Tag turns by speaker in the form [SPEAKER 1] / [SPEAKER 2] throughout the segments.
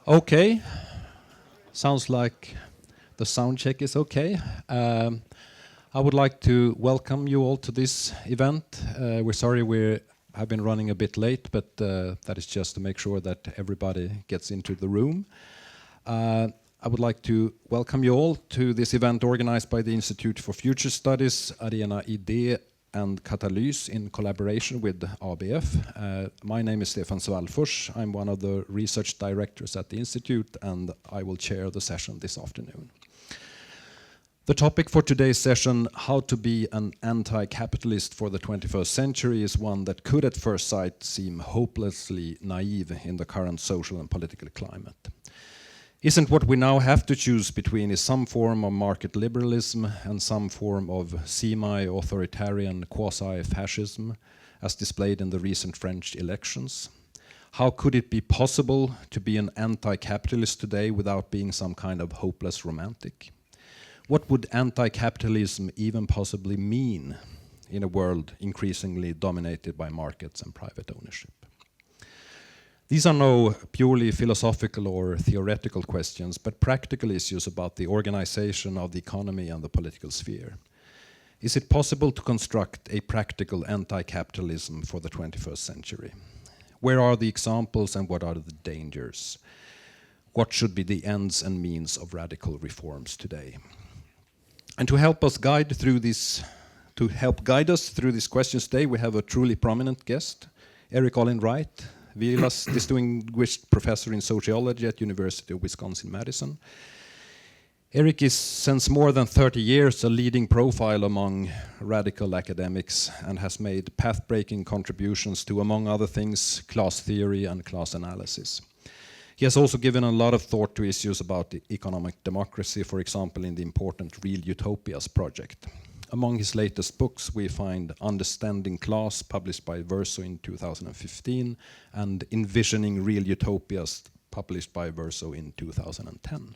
[SPEAKER 1] Okay, sounds like the sound check is okay. I would like to welcome you all to this event. We're sorry we have been running a bit late, but that is just to make sure that everybody gets into the room. I would like to welcome you all to this event organized by the Institute for Futures Studies, Arena Idé and Katalys in collaboration with ABF. My name is Stefan Svallfors. I'm one of the research directors at the Institute, and I will chair the session this afternoon. The topic for today's session, how to be an anti-capitalist for the 21st century, is one that could at first sight seem hopelessly naive in the current social and political climate. Isn't what we now have to choose between is some form of market liberalism and some form of semi-authoritarian quasi-fascism, as displayed in the recent French elections? How could it be possible to be an anti-capitalist today without being some kind of hopeless romantic? What would anti-capitalism even possibly mean in a world increasingly dominated by markets and private ownership? These are no purely philosophical or theoretical questions, but practical issues about the organization of the economy and the political sphere. Is it possible to construct a practical anti-capitalism for the 21st century? Where are the examples and what are the dangers? What should be the ends and means of radical reforms today? And to help guide us through these questions today, we have a truly prominent guest, Erik Olin Wright, Vilas Distinguished Professor in Sociology at University of Wisconsin-Madison. Erik is, since more than 30 years, a leading profile among radical academics and has made path-breaking contributions to, among other things, class theory and class analysis. He has also given a lot of thought to issues about economic democracy, for example, in the important Real Utopias project. Among his latest books, we find Understanding Class, published by Verso in 2015, and Envisioning Real Utopias, published by Verso in 2010.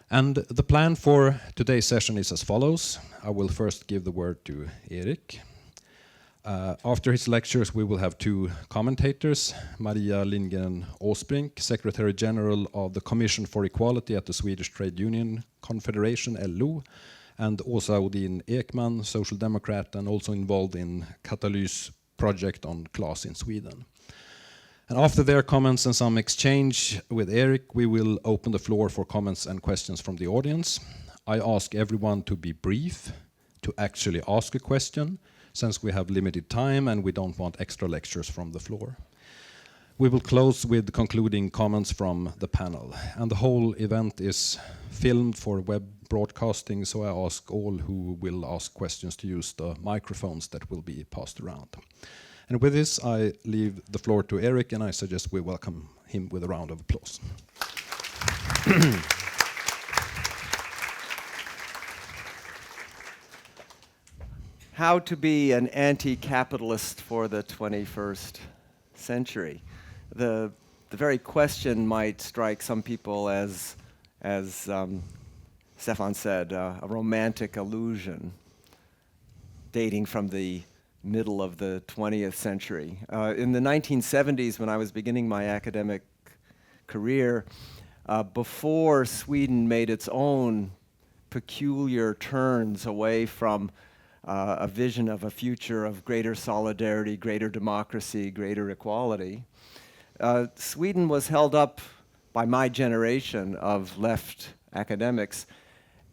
[SPEAKER 1] And the plan for today's session is as follows. I will first give the word to Erik. After his lectures, we will have two commentators, Marika Lindgren Åsbrink, Secretary General of the Commission for Equality at the Swedish Trade Union Confederation, LO, and Åsa Odin Ekman, Social Democrat, and also involved in Katalys project on Klass in Sweden. And after their comments and some exchange with Erik, we will open the floor for comments and questions from the audience. I ask everyone to be brief, to actually ask a question, since we have limited time and we don't want extra lectures from the floor. We will close with concluding comments from the panel. And the whole event is filmed for web broadcasting, so I ask all who will ask questions to use the microphones that will be passed around. And with this, I leave the floor to Erik, and I suggest we welcome him with a round of applause.
[SPEAKER 2] How to be an anti-capitalist for the 21st century. The very question might strike some people as Stefan said, a romantic illusion dating from the middle of the 20th century. In the 1970s, when I was beginning my academic career, before Sweden made its own peculiar turns away from a vision of a future of greater solidarity, greater democracy, greater equality, Sweden was held up by my generation of left academics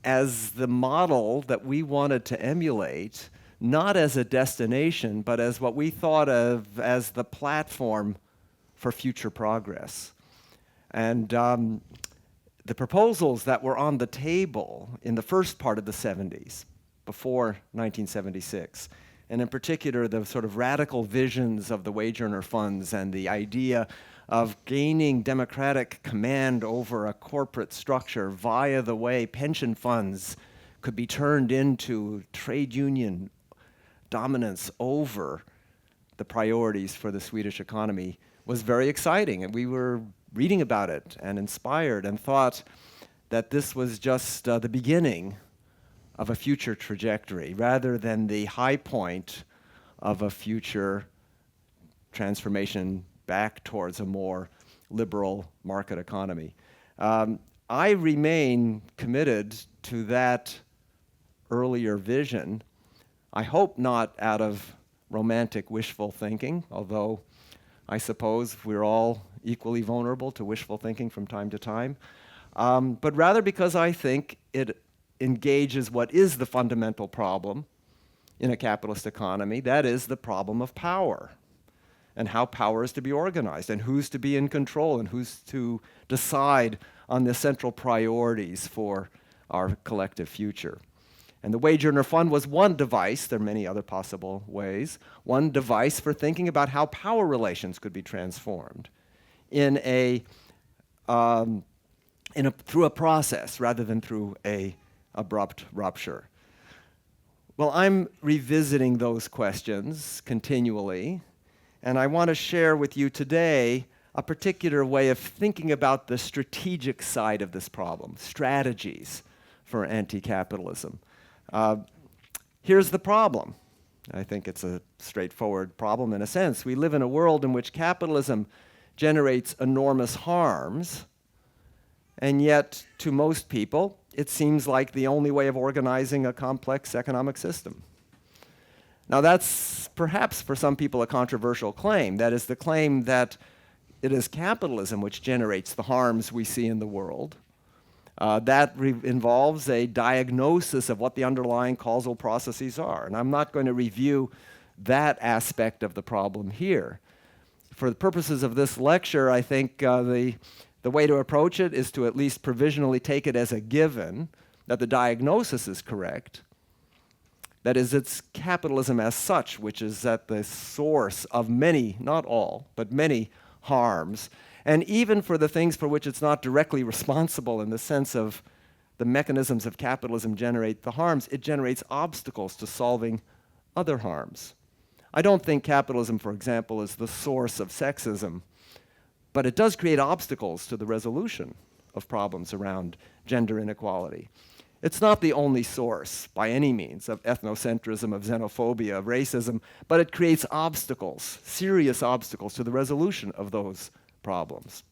[SPEAKER 2] as the model that we wanted to emulate, not as a destination, but as what we thought of as the platform for future progress. And the proposals that were on the table in the first part of the 70s, before 1976, and in particular the sort of radical visions of the wage earner funds and the idea of gaining democratic command over a corporate structure via the way pension funds could be turned into trade union dominance over the priorities for the Swedish economy was very exciting. And we were reading about it and inspired and thought that this was just the beginning of a future trajectory rather than the high point of a future transformation back towards a more liberal market economy. I remain committed to that earlier vision. I hope not out of romantic wishful thinking, although I suppose we're all equally vulnerable to wishful thinking from time to time, but rather because I think it engages what is the fundamental problem in a capitalist economy, that is the problem of power, and how power is to be organized, and who's to be in control, and who's to decide on the central priorities for our collective future. And the wage earner fund was one device, there are many other possible ways, one device for thinking about how power relations could be transformed through a process rather than through an abrupt rupture. Well, I'm revisiting those questions continually, and I want to share with you today a particular way of thinking about the strategic side of this problem, strategies for anti-capitalism. Here's the problem. I think it's a straightforward problem in a sense. We live in a world in which capitalism generates enormous harms, and yet to most people, it seems like the only way of organizing a complex economic system. Now that's perhaps for some people a controversial claim. That is the claim that it is capitalism which generates the harms we see in the world. That involves a diagnosis of what the underlying causal processes are. And I'm not going to review that aspect of the problem here. For the purposes of this lecture, I think the way to approach it is to at least provisionally take it as a given that the diagnosis is correct. That is, it's capitalism as such, which is at the source of many, not all, but many harms. And even for the things for which it's not directly responsible in the sense of the mechanisms of capitalism generate the harms, it generates obstacles to solving other harms. I don't think capitalism, for example, is the source of sexism, but it does create obstacles to the resolution of problems around gender inequality. It's not the only source, by any means, of ethnocentrism, of xenophobia, of racism, but it creates obstacles, serious obstacles to the resolution of those problems.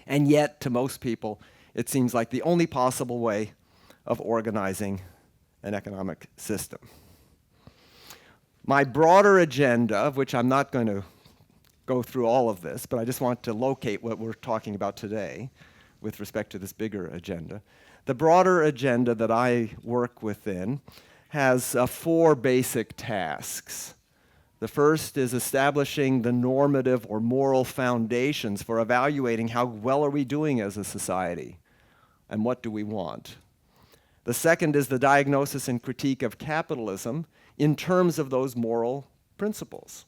[SPEAKER 2] And yet, to most people, it seems like the only possible way of organizing an economic system. My broader agenda, of which I'm not going to go through all of this, but I just want to locate what we're talking about today with respect to this bigger agenda. The broader agenda that I work within has 4 basic tasks. The first is establishing the normative or moral foundations for evaluating how well are we doing as a society and what do we want. The second is the diagnosis and critique of capitalism in terms of those moral principles.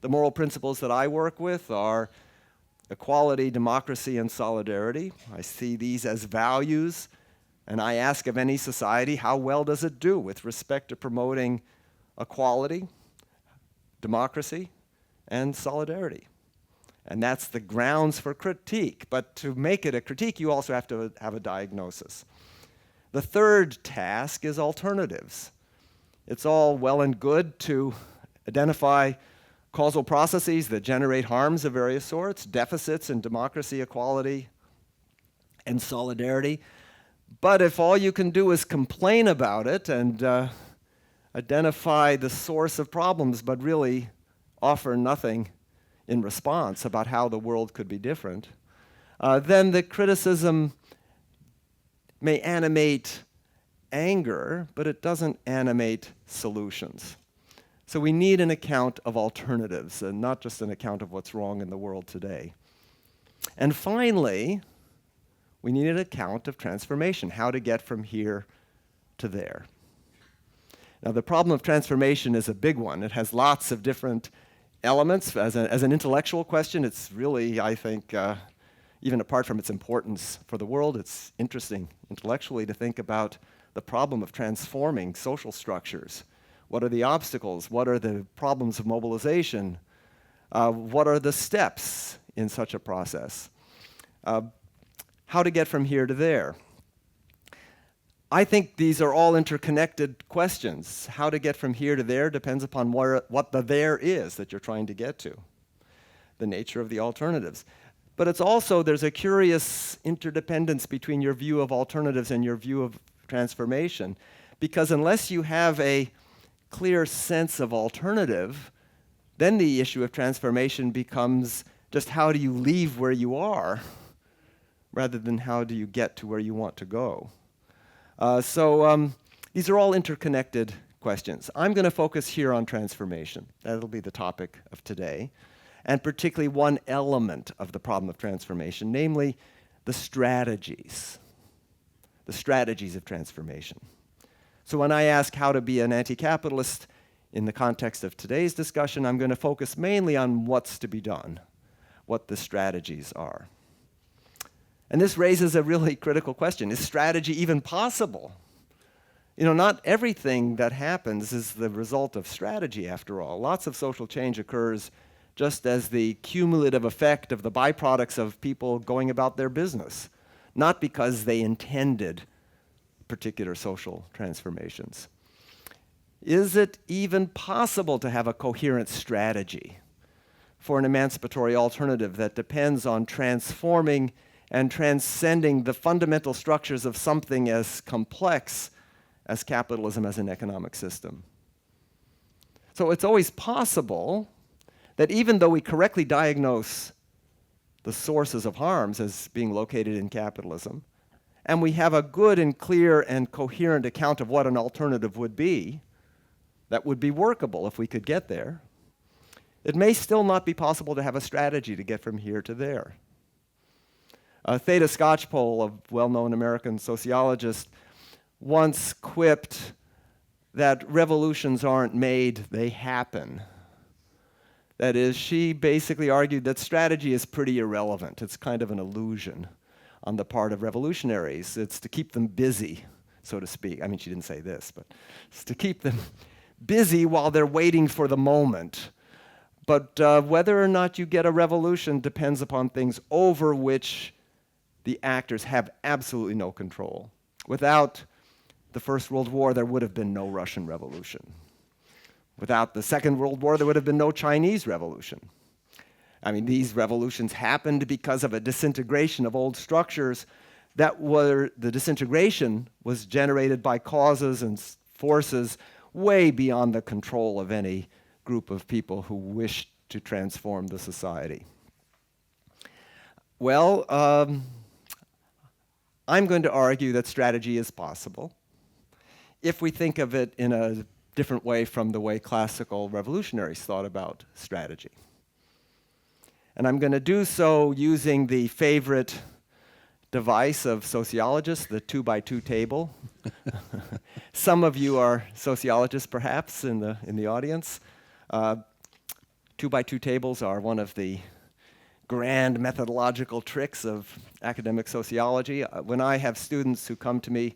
[SPEAKER 2] The moral principles that I work with are equality, democracy, and solidarity. I see these as values, and I ask of any society, how well does it do with respect to promoting equality, democracy, and solidarity? And that's the grounds for critique. But to make it a critique, you also have to have a diagnosis. The third task is alternatives. It's all well and good to identify causal processes that generate harms of various sorts, deficits in democracy, equality, and solidarity. But if all you can do is complain about it and identify the source of problems, but really offer nothing in response about how the world could be different, then the criticism may animate anger, but it doesn't animate solutions. So we need an account of alternatives, and not just an account of what's wrong in the world today. And finally, we need an account of transformation, how to get from here to there. Now, the problem of transformation is a big one. It has lots of different elements. As an intellectual question, it's really, I think, even apart from its importance for the world, it's interesting intellectually to think about the problem of transforming social structures. What are the obstacles? What are the problems of mobilization? What are the steps in such a process? How to get from here to there? I think these are all interconnected questions. How to get from here to there depends upon what the there is that you're trying to get to, the nature of the alternatives. But it's also, there's a curious interdependence between your view of alternatives and your view of transformation. Because unless you have a clear sense of alternative, then the issue of transformation becomes just how do you leave where you are, rather than how do you get to where you want to go. These are all interconnected questions. I'm going to focus here on transformation. That'll be the topic of today, and particularly one element of the problem of transformation, namely the strategies of transformation. So when I ask how to be an anti-capitalist in the context of today's discussion, I'm going to focus mainly on what's to be done, what the strategies are. And this raises a really critical question. Is strategy even possible? You know, not everything that happens is the result of strategy, after all. Lots of social change occurs just as the cumulative effect of the byproducts of people going about their business, not because they intended particular social transformations. Is it even possible to have a coherent strategy for an emancipatory alternative that depends on transforming and transcending the fundamental structures of something as complex as capitalism as an economic system? So it's always possible that even though we correctly diagnose the sources of harms as being located in capitalism, and we have a good and clear and coherent account of what an alternative would be, that would be workable if we could get there, it may still not be possible to have a strategy to get from here to there. Theda Skocpol, a well-known American sociologist, once quipped that revolutions aren't made, they happen. That is, she basically argued that strategy is pretty irrelevant. It's kind of an illusion on the part of revolutionaries. It's to keep them busy, so to speak. I mean, she didn't say this, but it's to keep them busy while they're waiting for the moment. But whether or not you get a revolution depends upon things over which the actors have absolutely no control. Without the First World War, there would have been no Russian Revolution. Without the Second World War, there would have been no Chinese Revolution. I mean, these revolutions happened because of a disintegration of old structures the disintegration was generated by causes and forces way beyond the control of any group of people who wished to transform the society. Well, I'm going to argue that strategy is possible if we think of it in a different way from the way classical revolutionaries thought about strategy. And I'm going to do so using the favorite device of sociologists, the 2x2 table. Some of you are sociologists, perhaps, in the audience. 2x2 tables are one of the grand methodological tricks of academic sociology. When I have students who come to me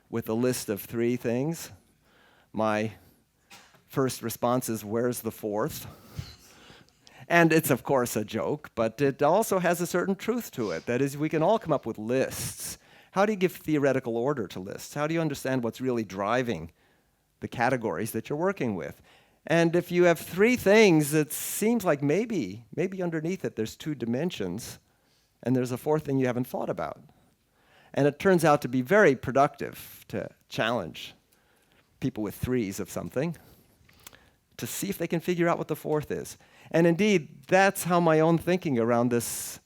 [SPEAKER 2] with a list of 3 things, my first response is, "Where's the fourth?" And it's, of course, a joke, but it also has a certain truth to it. That is, we can all come up with lists. How do you give theoretical order to lists? How do you understand what's really driving the categories that you're working with? And if you have 3 things, it seems like maybe underneath it there's 2 dimensions, and there's a 4th thing you haven't thought about. And it turns out to be very productive to challenge people with 3s of something to see if they can figure out what the 4th is. And indeed, that's how my own thinking around this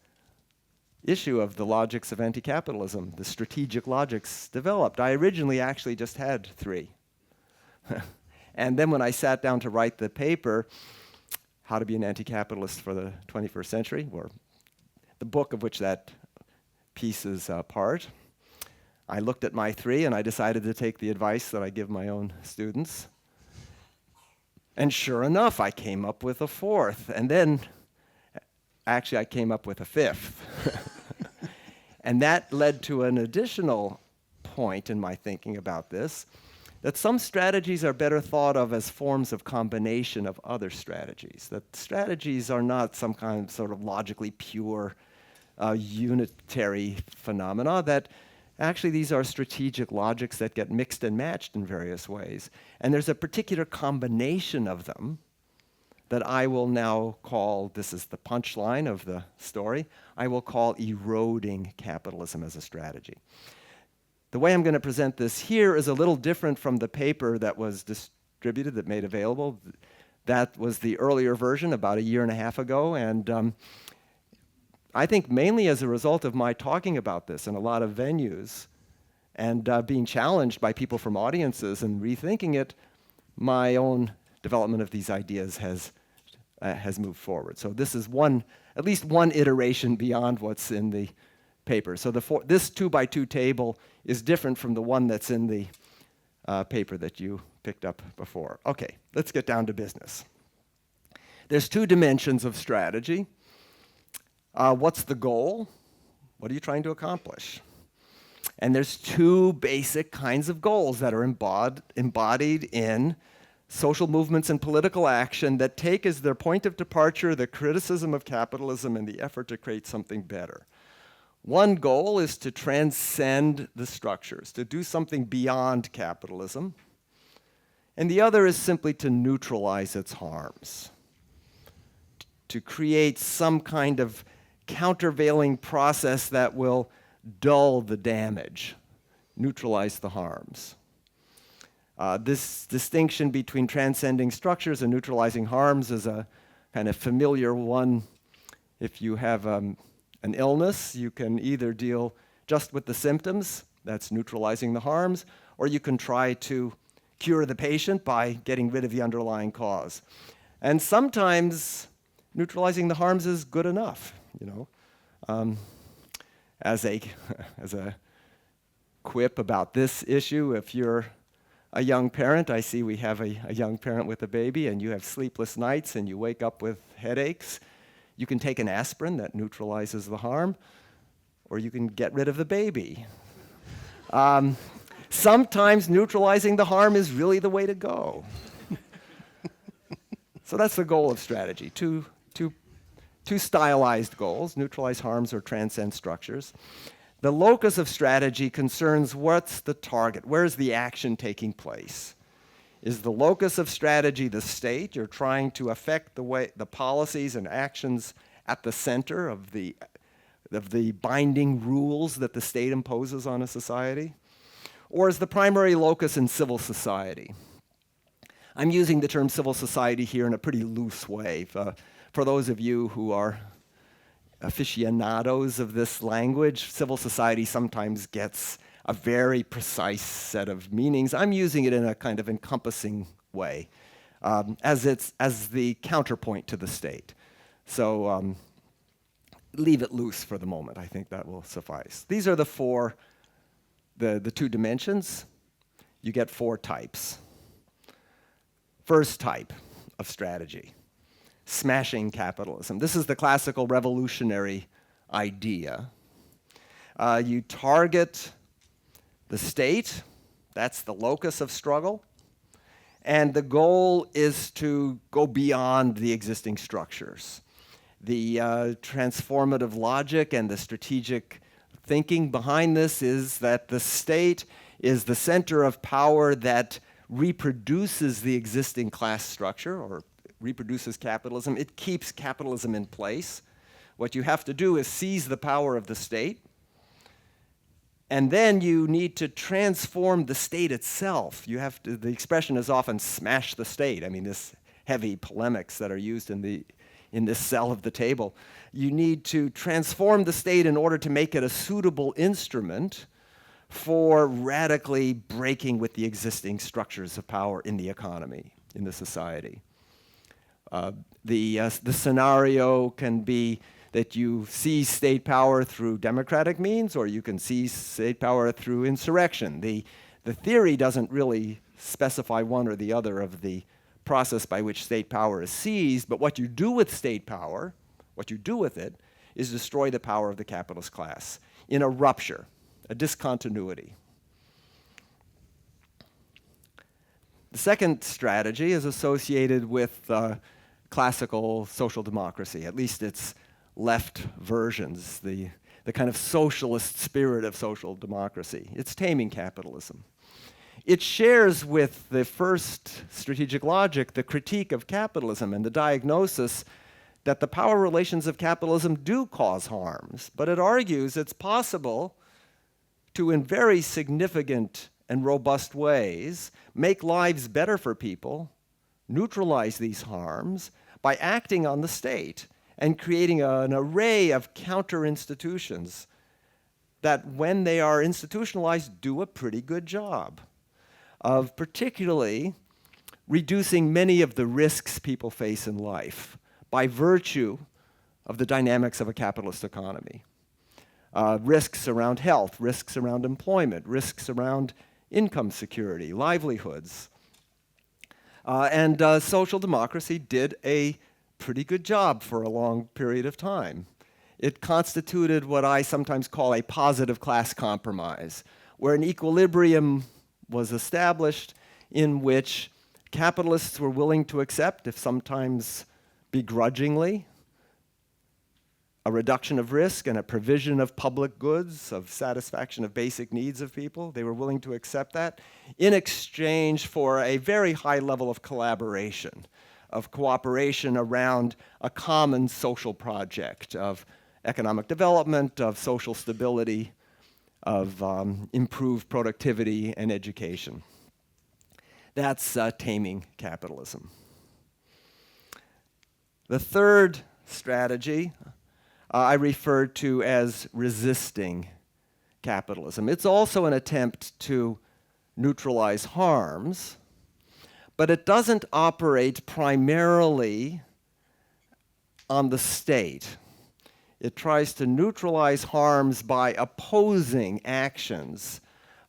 [SPEAKER 2] issue of the logics of anti-capitalism, the strategic logics, developed. I originally actually just had 3. And then when I sat down to write the paper, How to Be an Anti-Capitalist for the 21st Century, or the book of which that piece is part, I looked at my 3 and I decided to take the advice that I give my own students. And sure enough, I came up with a 4th. And then, actually, I came up with a 5th. And that led to an additional point in my thinking about this, that some strategies are better thought of as forms of combination of other strategies. That strategies are not some kind of sort of logically pure, unitary phenomena, that actually these are strategic logics that get mixed and matched in various ways. And there's a particular combination of them that I will now call, this is the punchline of the story, I will call eroding capitalism as a strategy. The way I'm going to present this here is a little different from the paper that was distributed, that made available. That was the earlier version about a year and a half ago, and I think mainly as a result of my talking about this in a lot of venues and being challenged by people from audiences and rethinking it, my own development of these ideas has moved forward. So this is at least one iteration beyond what's in the paper. So this 2x2 table is different from the one that's in the paper that you picked up before. Okay, let's get down to business. There's two dimensions of strategy. What's the goal? What are you trying to accomplish? And there's two basic kinds of goals that are embodied in social movements and political action that take as their point of departure the criticism of capitalism and the effort to create something better. One goal is to transcend the structures, to do something beyond capitalism. And the other is simply to neutralize its harms, to create some kind of countervailing process that will dull the damage, neutralize the harms. This distinction between transcending structures and neutralizing harms is a kind of familiar one. If you have an illness, you can either deal just with the symptoms, that's neutralizing the harms, or you can try to cure the patient by getting rid of the underlying cause. And sometimes neutralizing the harms is good enough, you know. As a quip about this issue, if you're a young parent, I see we have a young parent with a baby, and you have sleepless nights and you wake up with headaches, you can take an aspirin that neutralizes the harm, or you can get rid of the baby. Sometimes neutralizing the harm is really the way to go. So that's the goal of strategy, two stylized goals, neutralize harms or transcend structures. The locus of strategy concerns what's the target, where's the action taking place? Is the locus of strategy the state? You're trying to affect the policies and actions at the center of the binding rules that the state imposes on a society? Or is the primary locus in civil society? I'm using the term civil society here in a pretty loose way. For those of you who are aficionados of this language, civil society sometimes gets a very precise set of meanings. I'm using it in a kind of encompassing way, as the counterpoint to the state. So leave it loose for the moment. I think that will suffice. These are the two dimensions. You get 4 types. First type of strategy, smashing capitalism. This is the classical revolutionary idea. You target the state, that's the locus of struggle, and the goal is to go beyond the existing structures. The transformative logic and the strategic thinking behind this is that the state is the center of power that reproduces the existing class structure, or reproduces capitalism. It keeps capitalism in place. What you have to do is seize the power of the state, and then you need to transform the state itself. The expression is often smash the state. I mean, this heavy polemics that are used in this cell of the table. You need to transform the state in order to make it a suitable instrument for radically breaking with the existing structures of power in the economy, in the society. The scenario can be that you seize state power through democratic means, or you can seize state power through insurrection. The theory doesn't really specify one or the other of the process by which state power is seized, but what you do with state power, what you do with it, is destroy the power of the capitalist class in a rupture, a discontinuity. The second strategy is associated with classical social democracy, at least its left versions, the kind of socialist spirit of social democracy. It's taming capitalism. It shares with the first strategic logic the critique of capitalism and the diagnosis that the power relations of capitalism do cause harms, but it argues it's possible to, in very significant and robust ways, make lives better for people, neutralize these harms by acting on the state and creating an array of counter-institutions that, when they are institutionalized, do a pretty good job of particularly reducing many of the risks people face in life by virtue of the dynamics of a capitalist economy. Risks around health, risks around employment, risks around income security, livelihoods. And social democracy did a pretty good job for a long period of time. It constituted what I sometimes call a positive class compromise, where an equilibrium was established in which capitalists were willing to accept, if sometimes begrudgingly, a reduction of risk and a provision of public goods, of satisfaction of basic needs of people. They were willing to accept that in exchange for a very high level of collaboration, of cooperation around a common social project, of economic development, of social stability, of improved productivity and education. That's taming capitalism. The third strategy I refer to as resisting capitalism. It's also an attempt to neutralize harms, but it doesn't operate primarily on the state. It tries to neutralize harms by opposing actions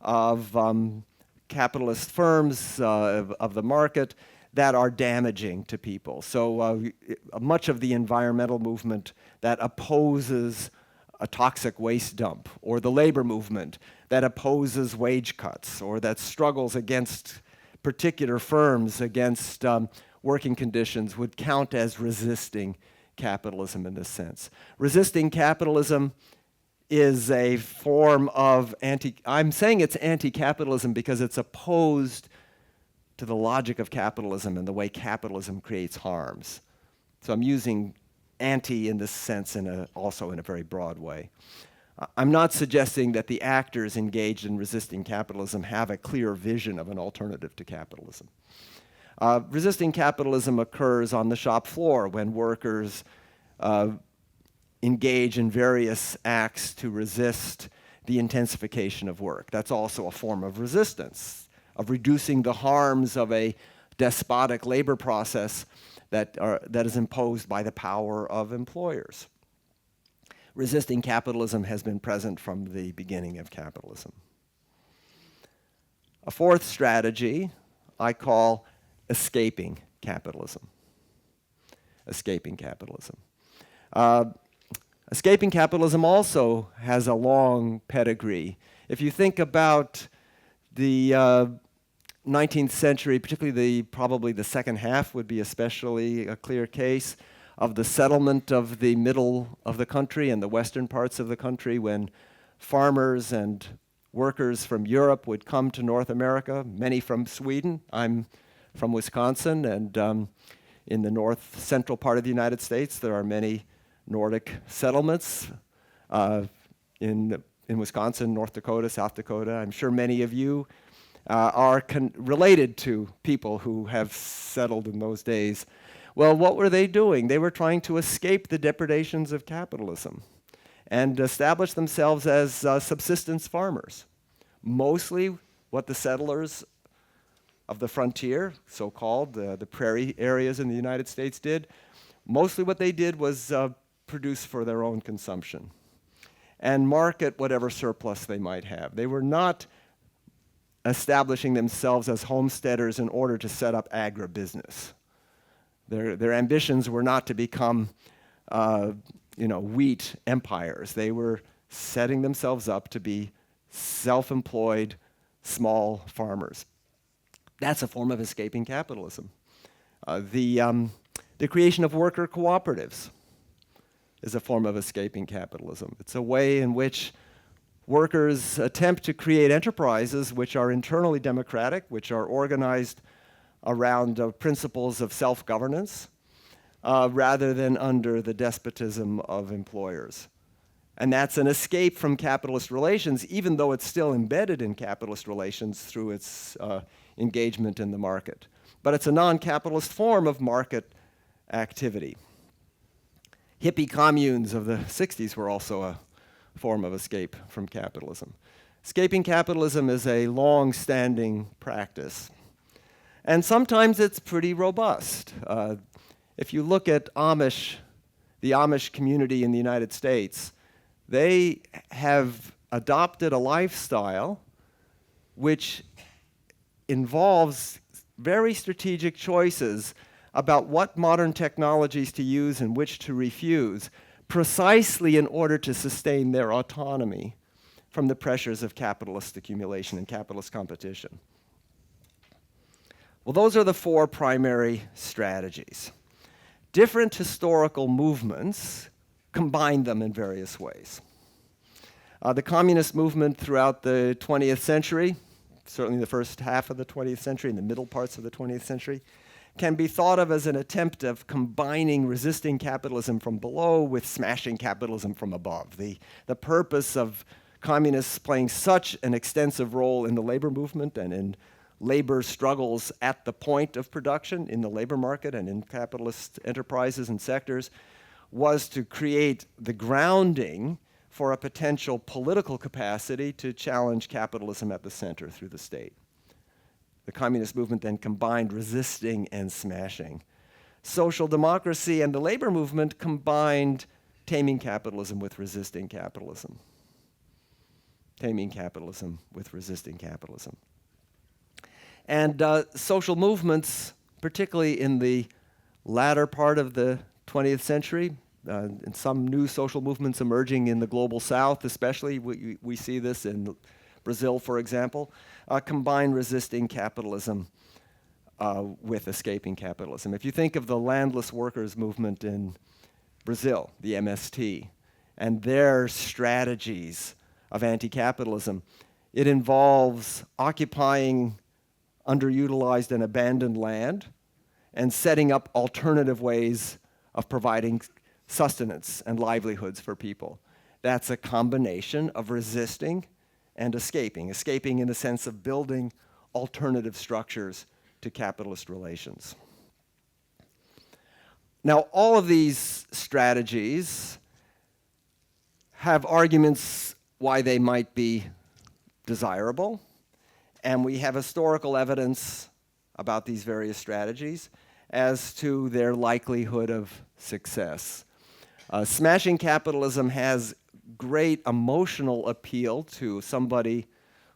[SPEAKER 2] of capitalist firms, of the market, that are damaging to people. So much of the environmental movement that opposes a toxic waste dump, or the labor movement that opposes wage cuts, or that struggles against particular firms, against working conditions, would count as resisting capitalism in this sense. Resisting capitalism is a form of I'm saying it's anti-capitalism because it's opposed to the logic of capitalism and the way capitalism creates harms. So I'm using anti in this sense also in a very broad way. I'm not suggesting that the actors engaged in resisting capitalism have a clear vision of an alternative to capitalism. Resisting capitalism occurs on the shop floor when workers engage in various acts to resist the intensification of work. That's also a form of resistance, of reducing the harms of a despotic labor process that is imposed by the power of employers. Resisting capitalism has been present from the beginning of capitalism. A fourth strategy I call escaping capitalism. Escaping capitalism. Escaping capitalism also has a long pedigree. If you think about the 19th century, particularly probably the second half would be especially a clear case of the settlement of the middle of the country and the western parts of the country, when farmers and workers from Europe would come to North America, many from Sweden. I'm from Wisconsin, and in the north central part of the United States, there are many Nordic settlements in Wisconsin, North Dakota, South Dakota. I'm sure many of you are related to people who have settled in those days. Well, what were they doing? They were trying to escape the depredations of capitalism and establish themselves as subsistence farmers. Mostly what the settlers of the frontier, so-called, the prairie areas in the United States did, mostly what they did was produce for their own consumption and market whatever surplus they might have. They were not establishing themselves as homesteaders in order to set up agribusiness. Their ambitions were not to become wheat empires. They were setting themselves up to be self-employed small farmers. That's a form of escaping capitalism. The creation of worker cooperatives is a form of escaping capitalism. It's a way in which workers attempt to create enterprises which are internally democratic, which are organized around principles of self-governance, rather than under the despotism of employers. And that's an escape from capitalist relations, even though it's still embedded in capitalist relations through its engagement in the market. But it's a non-capitalist form of market activity. Hippie communes of the 60s were also a form of escape from capitalism. Escaping capitalism is a long-standing practice. And sometimes it's pretty robust. If you look at the Amish community in the United States, they have adopted a lifestyle which involves very strategic choices about what modern technologies to use and which to refuse, precisely in order to sustain their autonomy from the pressures of capitalist accumulation and capitalist competition. Well, those are the four primary strategies. Different historical movements combine them in various ways. The communist movement throughout the 20th century, certainly the first half of the 20th century and the middle parts of the 20th century, can be thought of as an attempt of combining resisting capitalism from below with smashing capitalism from above. The purpose of communists playing such an extensive role in the labor movement and in labor struggles at the point of production in the labor market and in capitalist enterprises and sectors was to create the grounding for a potential political capacity to challenge capitalism at the center through the state. The communist movement then combined resisting and smashing. Social democracy and the labor movement combined taming capitalism with resisting capitalism. Taming capitalism with resisting capitalism. And social movements, particularly in the latter part of the 20th century, and some new social movements emerging in the global south especially, we see this in Brazil, for example, combine resisting capitalism with escaping capitalism. If you think of the landless workers movement in Brazil, the MST, and their strategies of anti-capitalism, it involves occupying underutilized and abandoned land and setting up alternative ways of providing sustenance and livelihoods for people. That's a combination of resisting and escaping in the sense of building alternative structures to capitalist relations. Now, all of these strategies have arguments why they might be desirable, and we have historical evidence about these various strategies as to their likelihood of success. Smashing capitalism has great emotional appeal to somebody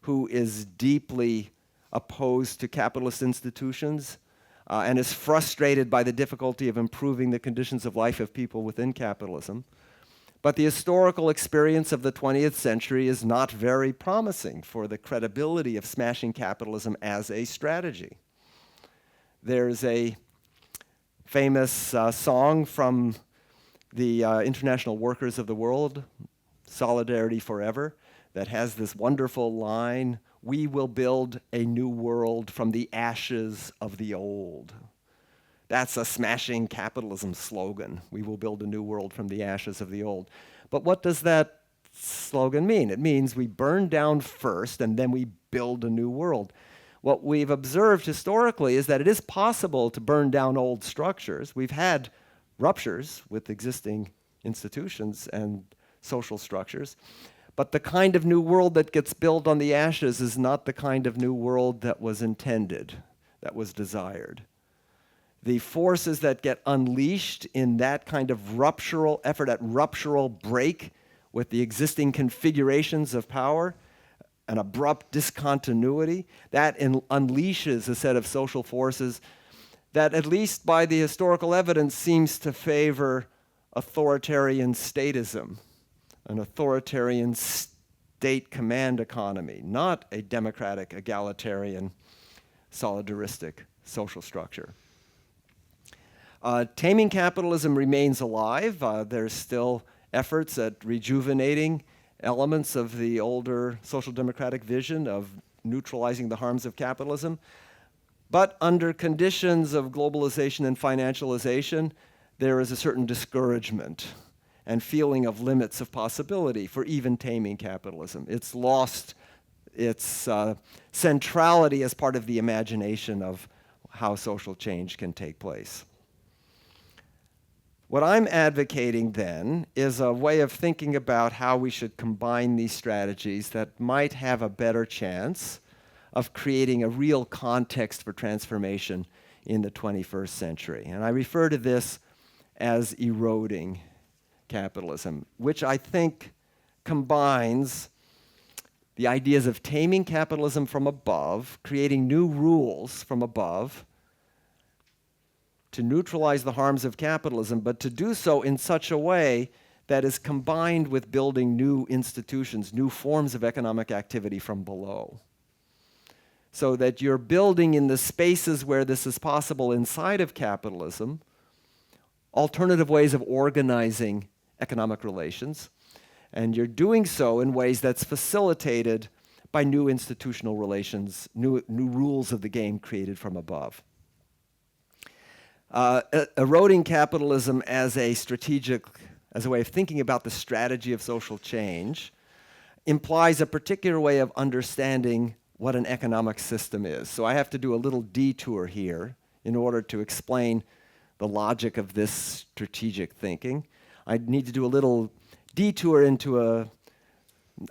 [SPEAKER 2] who is deeply opposed to capitalist institutions and is frustrated by the difficulty of improving the conditions of life of people within capitalism. But the historical experience of the 20th century is not very promising for the credibility of smashing capitalism as a strategy. There's a famous song from the International Workers of the World, Solidarity Forever, that has this wonderful line, "We will build a new world from the ashes of the old." That's a smashing capitalism slogan. We will build a new world from the ashes of the old. But what does that slogan mean? It means we burn down first and then we build a new world. What we've observed historically is that it is possible to burn down old structures. We've had ruptures with existing institutions and social structures. But the kind of new world that gets built on the ashes is not the kind of new world that was intended, that was desired. The forces that get unleashed in that kind of ruptural effort at ruptural break with the existing configurations of power, an abrupt discontinuity, that unleashes a set of social forces that, at least by the historical evidence, seems to favor authoritarian statism, an authoritarian state command economy, not a democratic, egalitarian, solidaristic social structure. Taming capitalism remains alive. There's still efforts at rejuvenating elements of the older social democratic vision of neutralizing the harms of capitalism. But under conditions of globalization and financialization, there is a certain discouragement and feeling of limits of possibility for even taming capitalism. It's lost its centrality as part of the imagination of how social change can take place. What I'm advocating then is a way of thinking about how we should combine these strategies that might have a better chance of creating a real context for transformation in the 21st century. And I refer to this as eroding capitalism, which I think combines the ideas of taming capitalism from above, creating new rules from above, to neutralize the harms of capitalism, but to do so in such a way that is combined with building new institutions, new forms of economic activity from below. So that you're building in the spaces where this is possible inside of capitalism, alternative ways of organizing economic relations, and you're doing so in ways that's facilitated by new institutional relations, new rules of the game created from above. Eroding capitalism as a way of thinking about the strategy of social change implies a particular way of understanding what an economic system is. So I have to do a little detour here in order to explain the logic of this strategic thinking. I need to do a little detour into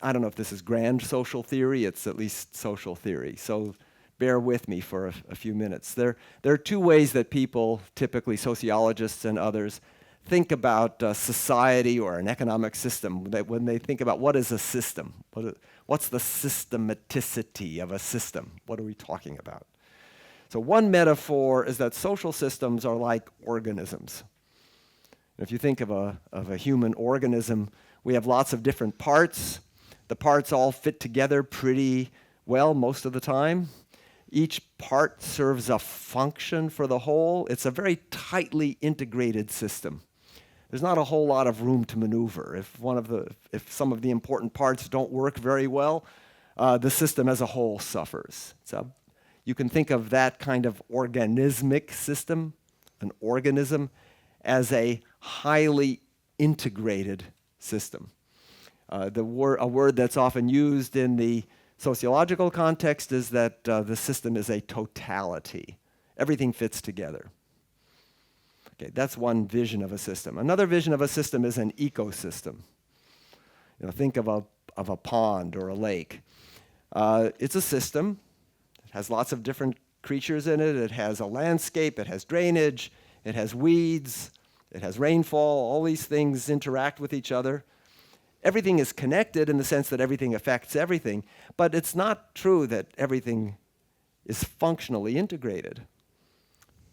[SPEAKER 2] I don't know if this is grand social theory, it's at least social theory. So bear with me for a few minutes. There are two ways that people, typically sociologists and others, think about society or an economic system. When they think about what is a system, what's the systematicity of a system? What are we talking about? So one metaphor is that social systems are like organisms. If you think of a human organism, we have lots of different parts. The parts all fit together pretty well most of the time. Each part serves a function for the whole. It's a very tightly integrated system. There's not a whole lot of room to maneuver. If some of the important parts don't work very well, the system as a whole suffers. So you can think of that kind of organismic system, an organism, as a highly integrated system. A word that's often used in the sociological context is that the system is a totality. Everything fits together. Okay, that's one vision of a system. Another vision of a system is an ecosystem. Think of a pond or a lake. It's a system. It has lots of different creatures in it. It has a landscape. It has drainage. It has weeds. It has rainfall. All these things interact with each other. Everything is connected in the sense that everything affects everything, but it's not true that everything is functionally integrated.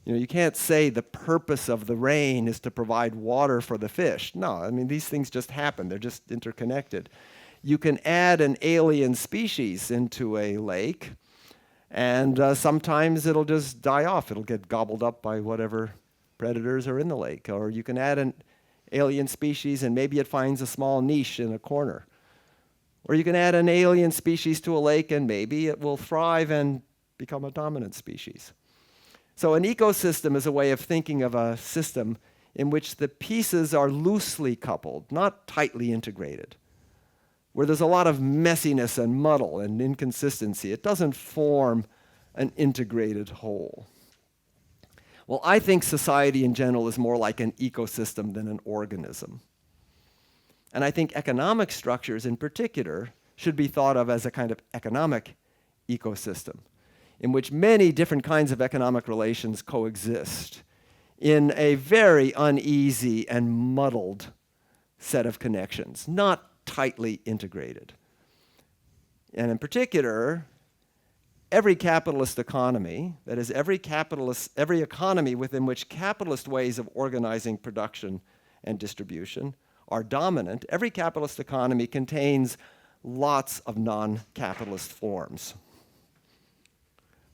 [SPEAKER 2] You can't say the purpose of the rain is to provide water for the fish. No, these things just happen. They're just interconnected. You can add an alien species into a lake, and sometimes it'll just die off. It'll get gobbled up by whatever predators are in the lake. Or you can add an alien species and maybe it finds a small niche in a corner. Or you can add an alien species to a lake and maybe it will thrive and become a dominant species. So an ecosystem is a way of thinking of a system in which the pieces are loosely coupled, not tightly integrated, where there's a lot of messiness and muddle and inconsistency. It doesn't form an integrated whole. Well, I think society in general is more like an ecosystem than an organism. And I think economic structures in particular should be thought of as a kind of economic ecosystem in which many different kinds of economic relations coexist in a very uneasy and muddled set of connections, not tightly integrated. And in particular, every capitalist economy, that is every economy within which capitalist ways of organizing production and distribution are dominant, every capitalist economy contains lots of non-capitalist forms.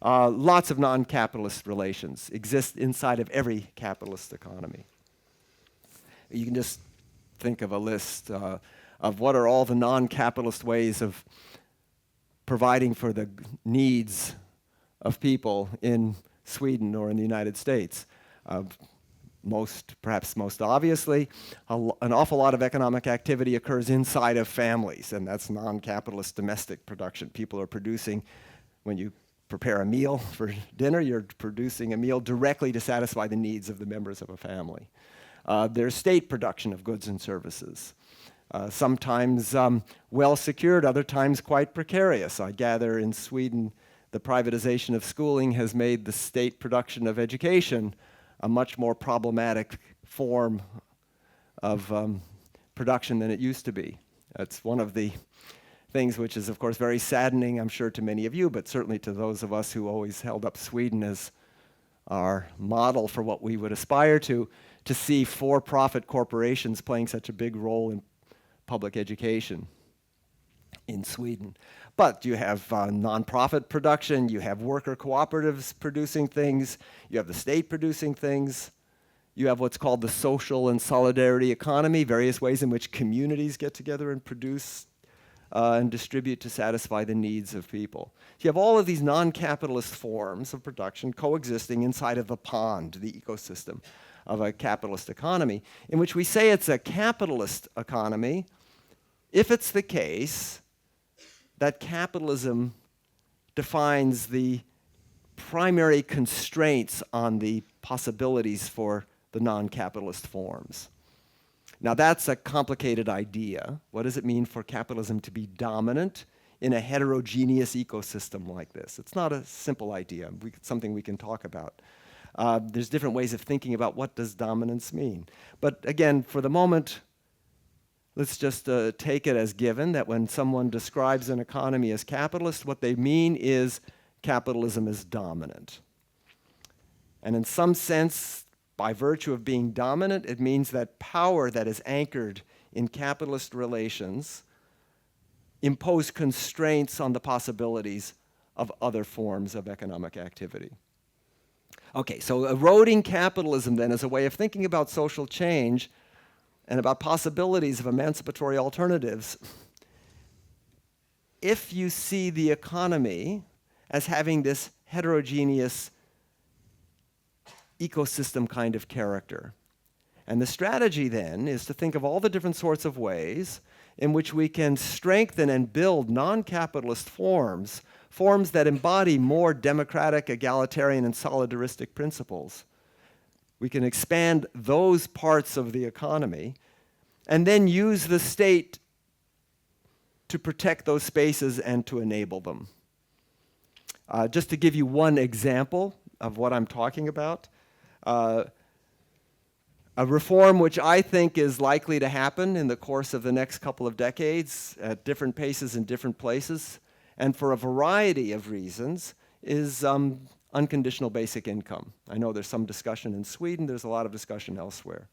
[SPEAKER 2] Lots of non-capitalist relations exist inside of every capitalist economy. You can just think of a list. of what are all the non-capitalist ways of providing for the needs of people in Sweden or in the United States. Perhaps most obviously, an awful lot of economic activity occurs inside of families, and that's non-capitalist domestic production. People are producing, when you prepare a meal for dinner, you're producing a meal directly to satisfy the needs of the members of a family. There's state production of goods and services. Sometimes well secured, other times quite precarious. I gather in Sweden, the privatization of schooling has made the state production of education a much more problematic form of production than it used to be. That's one of the things which is, of course, very saddening, I'm sure, to many of you, but certainly to those of us who always held up Sweden as our model for what we would aspire to see for-profit corporations playing such a big role in public education in Sweden. But you have nonprofit production, you have worker cooperatives producing things, you have the state producing things, you have what's called the social and solidarity economy, various ways in which communities get together and produce and distribute to satisfy the needs of people. You have all of these non-capitalist forms of production coexisting inside of the pond, the ecosystem of a capitalist economy, in which we say it's a capitalist economy if it's the case that capitalism defines the primary constraints on the possibilities for the non-capitalist forms. Now that's a complicated idea. What does it mean for capitalism to be dominant in a heterogeneous ecosystem like this? It's not a simple idea, something we can talk about. There's different ways of thinking about what does dominance mean. But again, for the moment, let's just take it as given that when someone describes an economy as capitalist, what they mean is capitalism is dominant. And in some sense, by virtue of being dominant, it means that power that is anchored in capitalist relations impose constraints on the possibilities of other forms of economic activity. Okay, so eroding capitalism then is a way of thinking about social change and about possibilities of emancipatory alternatives. If you see the economy as having this heterogeneous ecosystem kind of character. And the strategy then is to think of all the different sorts of ways in which we can strengthen and build non-capitalist forms that embody more democratic, egalitarian, and solidaristic principles. We can expand those parts of the economy and then use the state to protect those spaces and to enable them. Just to give you one example of what I'm talking about, a reform which I think is likely to happen in the course of the next couple of decades at different paces in different places, and for a variety of reasons, is unconditional basic income. I know there's some discussion in Sweden, there's a lot of discussion elsewhere.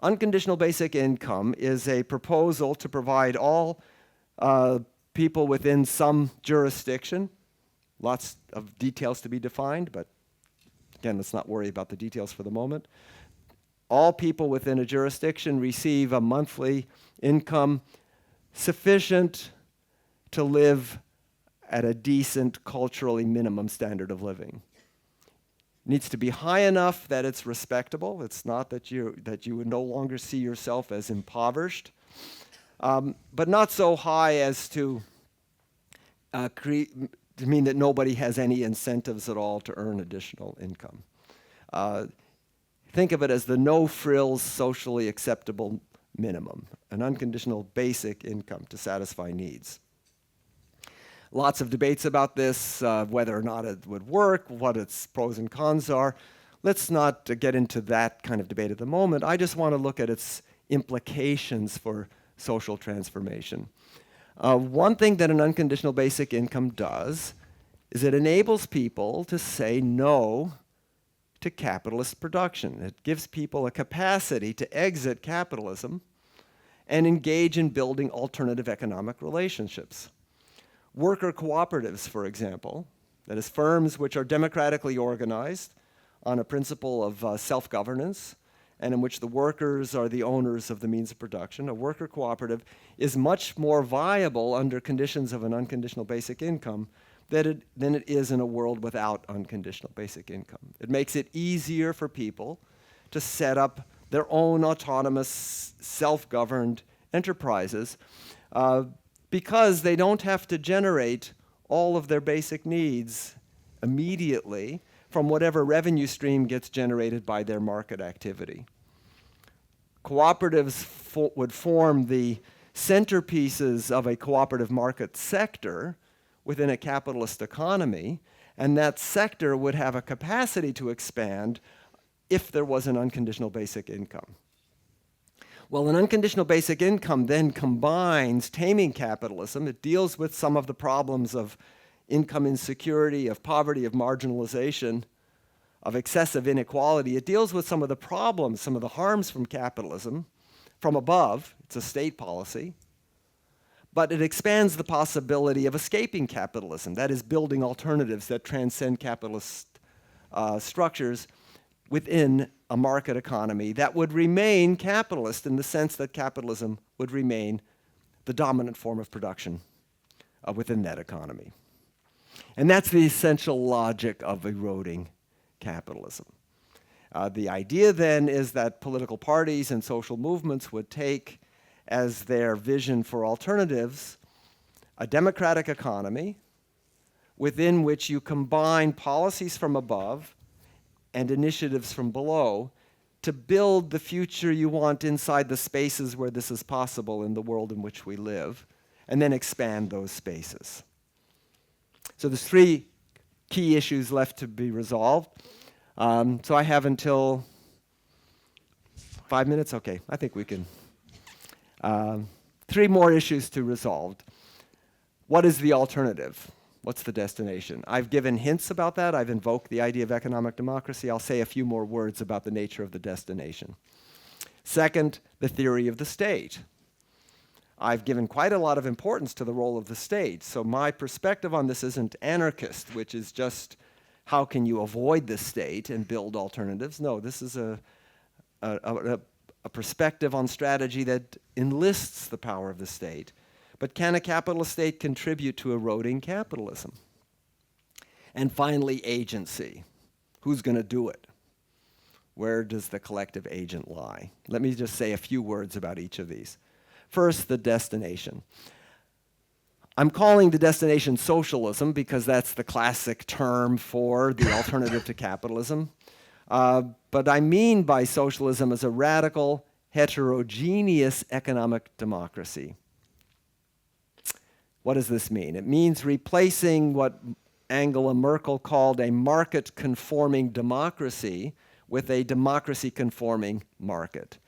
[SPEAKER 2] Unconditional basic income is a proposal to provide all people within some jurisdiction, lots of details to be defined, but again, let's not worry about the details for the moment. All people within a jurisdiction receive a monthly income sufficient to live at a decent, culturally minimum standard of living. It needs to be high enough that it's respectable. It's not that you would no longer see yourself as impoverished, but not so high as to mean that nobody has any incentives at all to earn additional income. Think of it as the no-frills, socially acceptable minimum, an unconditional basic income to satisfy needs. Lots of debates about this, whether or not it would work, what its pros and cons are. Let's not get into that kind of debate at the moment. I just want to look at its implications for social transformation. One thing that an unconditional basic income does is it enables people to say no to capitalist production. It gives people a capacity to exit capitalism and engage in building alternative economic relationships. Worker cooperatives, for example, that is, firms which are democratically organized on a principle of self-governance and in which the workers are the owners of the means of production, a worker cooperative is much more viable under conditions of an unconditional basic income than it is in a world without unconditional basic income. It makes it easier for people to set up their own autonomous, self-governed enterprises because they don't have to generate all of their basic needs immediately from whatever revenue stream gets generated by their market activity. Cooperatives would form the centerpieces of a cooperative market sector within a capitalist economy, and that sector would have a capacity to expand if there was an unconditional basic income. Well, an unconditional basic income then combines taming capitalism. It deals with some of the problems of income insecurity, of poverty, of marginalization, of excessive inequality. It deals with some of the problems, some of the harms from capitalism from above. It's a state policy. But it expands the possibility of escaping capitalism, that is, building alternatives that transcend capitalist structures within a market economy that would remain capitalist in the sense that capitalism would remain the dominant form of production within that economy. And that's the essential logic of eroding capitalism. The idea then is that political parties and social movements would take as their vision for alternatives a democratic economy within which you combine policies from above and initiatives from below to build the future you want inside the spaces where this is possible in the world in which we live, and then expand those spaces. So there's three key issues left to be resolved. So I have until 5 minutes? Okay, I think we can. Three more issues to resolve. What is the alternative? What's the destination? I've given hints about that. I've invoked the idea of economic democracy. I'll say a few more words about the nature of the destination. Second, the theory of the state. I've given quite a lot of importance to the role of the state. So my perspective on this isn't anarchist, which is just how can you avoid the state and build alternatives? No, this is a perspective on strategy that enlists the power of the state. But can a capitalist state contribute to eroding capitalism? And finally, agency. Who's going to do it? Where does the collective agent lie? Let me just say a few words about each of these. First, the destination. I'm calling the destination socialism because that's the classic term for the alternative to capitalism. But I mean by socialism as a radical, heterogeneous economic democracy. What does this mean? It means replacing what Angela Merkel called a market-conforming democracy with a democracy-conforming market.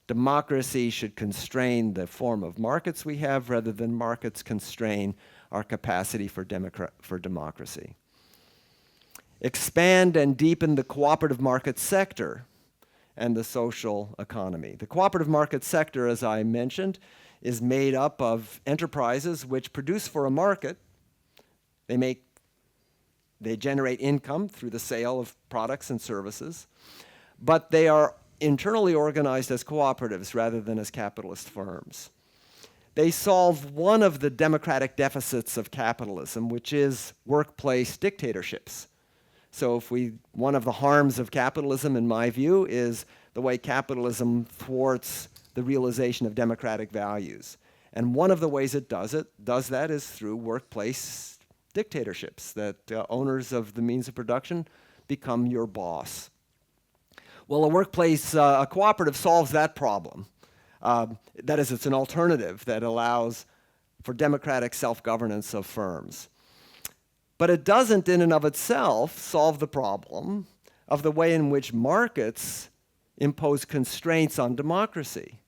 [SPEAKER 2] Democracy should constrain the form of markets we have rather than markets constrain our capacity for democracy. Expand and deepen the cooperative market sector and the social economy. The cooperative market sector, as I mentioned, is made up of enterprises which produce for a market. They generate income through the sale of products and services, but they are internally organized as cooperatives rather than as capitalist firms. They solve one of the democratic deficits of capitalism, which is workplace dictatorships. So one of the harms of capitalism, in my view, is the way capitalism thwarts the realization of democratic values. And one of the ways it does that is through workplace dictatorships, that owners of the means of production become your boss. Well, a cooperative solves that problem. That is, it's an alternative that allows for democratic self-governance of firms. But it doesn't in and of itself solve the problem of the way in which markets impose constraints on democracy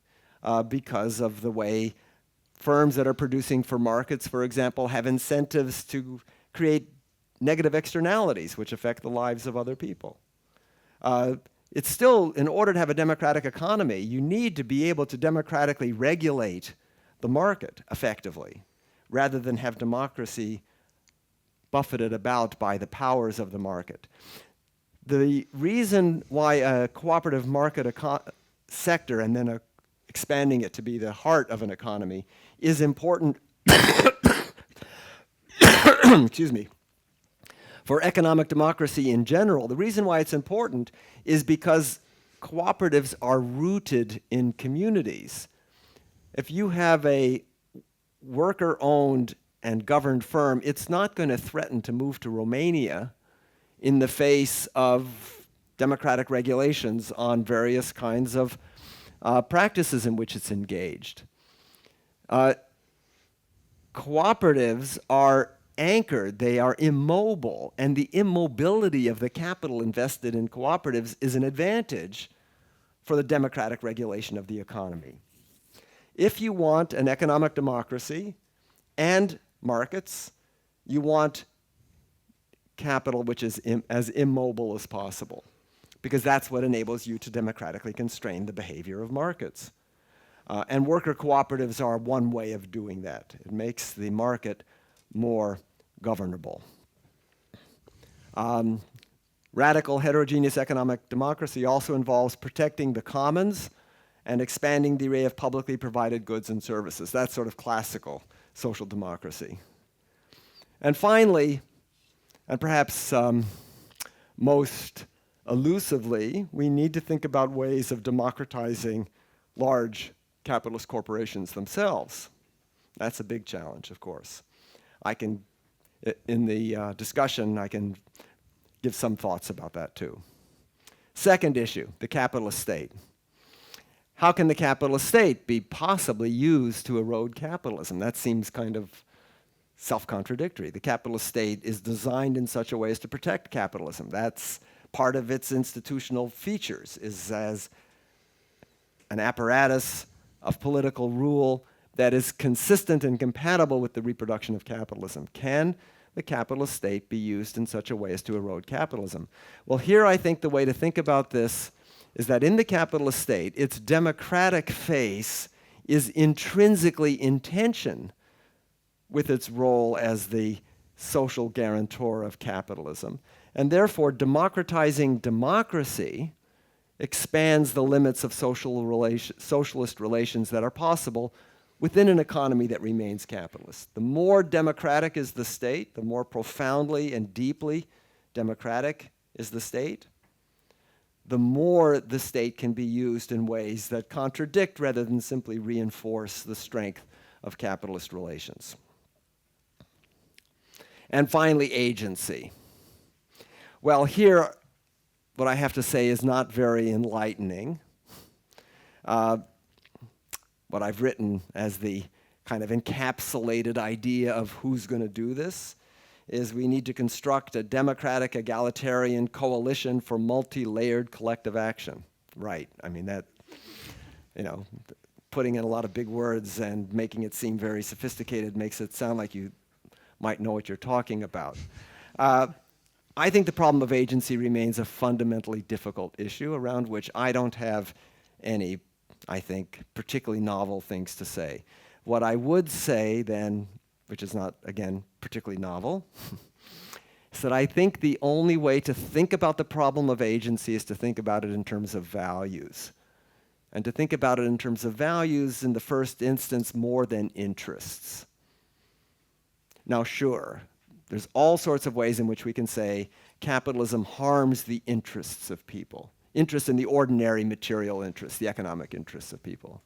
[SPEAKER 2] because of the way firms that are producing for markets, for example, have incentives to create negative externalities which affect the lives of other people. It's still, in order to have a democratic economy, you need to be able to democratically regulate the market effectively, rather than have democracy buffeted about by the powers of the market. the reason why a cooperative market sector, and then expanding it to be the heart of an economy, is important excuse me, for economic democracy in general, the reason why it's important is because cooperatives are rooted in communities. If you have a worker-owned and governed firm, it's not going to threaten to move to Romania in the face of democratic regulations on various kinds of practices in which it's engaged. Cooperatives are anchored, they are immobile, and the immobility of the capital invested in cooperatives is an advantage for the democratic regulation of the economy. If you want an economic democracy and markets, you want capital which is as immobile as possible, because that's what enables you to democratically constrain the behavior of markets. And worker cooperatives are one way of doing that. It makes the market more governable. Radical heterogeneous economic democracy also involves protecting the commons and expanding the array of publicly provided goods and services. That's sort of classical social democracy. And finally, and perhaps most elusively, we need to think about ways of democratizing large capitalist corporations themselves. That's a big challenge, of course. In the discussion, I can give some thoughts about that too. Second issue, the capitalist state. How can the capitalist state be possibly used to erode capitalism? That seems kind of self-contradictory. The capitalist state is designed in such a way as to protect capitalism. That's part of its institutional features, is as an apparatus of political rule that is consistent and compatible with the reproduction of capitalism. Can the capitalist state be used in such a way as to erode capitalism? Well, here I think the way to think about this is that in the capitalist state, its democratic face is intrinsically in tension with its role as the social guarantor of capitalism. And therefore, democratizing democracy expands the limits of socialist relations that are possible within an economy that remains capitalist. The more democratic is the state, the more profoundly and deeply democratic is the state, the more the state can be used in ways that contradict rather than simply reinforce the strength of capitalist relations. And finally, agency. Well, here, what I have to say is not very enlightening. What I've written as the kind of encapsulated idea of who's going to do this is we need to construct a democratic egalitarian coalition for multi-layered collective action. Right, I mean that, putting in a lot of big words and making it seem very sophisticated makes it sound like you might know what you're talking about. I think the problem of agency remains a fundamentally difficult issue around which I don't have any, I think, particularly novel things to say. What I would say then, which is not, again, particularly novel, is that I think the only way to think about the problem of agency is to think about it in terms of values. And to think about it in terms of values in the first instance more than interests. Now, sure, there's all sorts of ways in which we can say capitalism harms the interests of people. Interest in the ordinary material interests, the economic interests of people.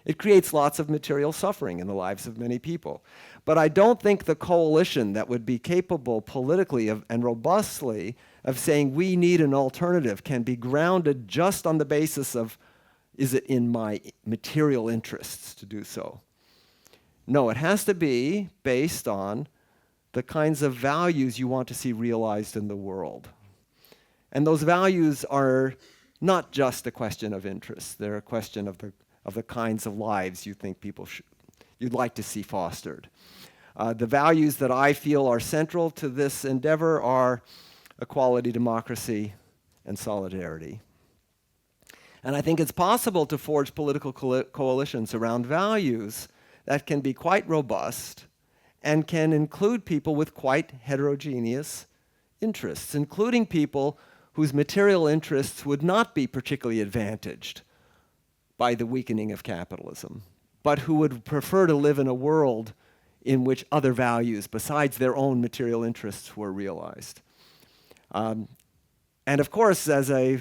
[SPEAKER 2] It creates lots of material suffering in the lives of many people. But I don't think the coalition that would be capable politically and robustly of saying we need an alternative can be grounded just on the basis of, is it in my material interests to do so? No, it has to be based on the kinds of values you want to see realized in the world. And those values are not just a question of interest. They're a question of the kinds of lives you think you'd like to see fostered. The values that I feel are central to this endeavor are equality, democracy, and solidarity. And I think it's possible to forge political coalitions around values that can be quite robust and can include people with quite heterogeneous interests, including people whose material interests would not be particularly advantaged by the weakening of capitalism, but who would prefer to live in a world in which other values besides their own material interests were realized. And of course, as a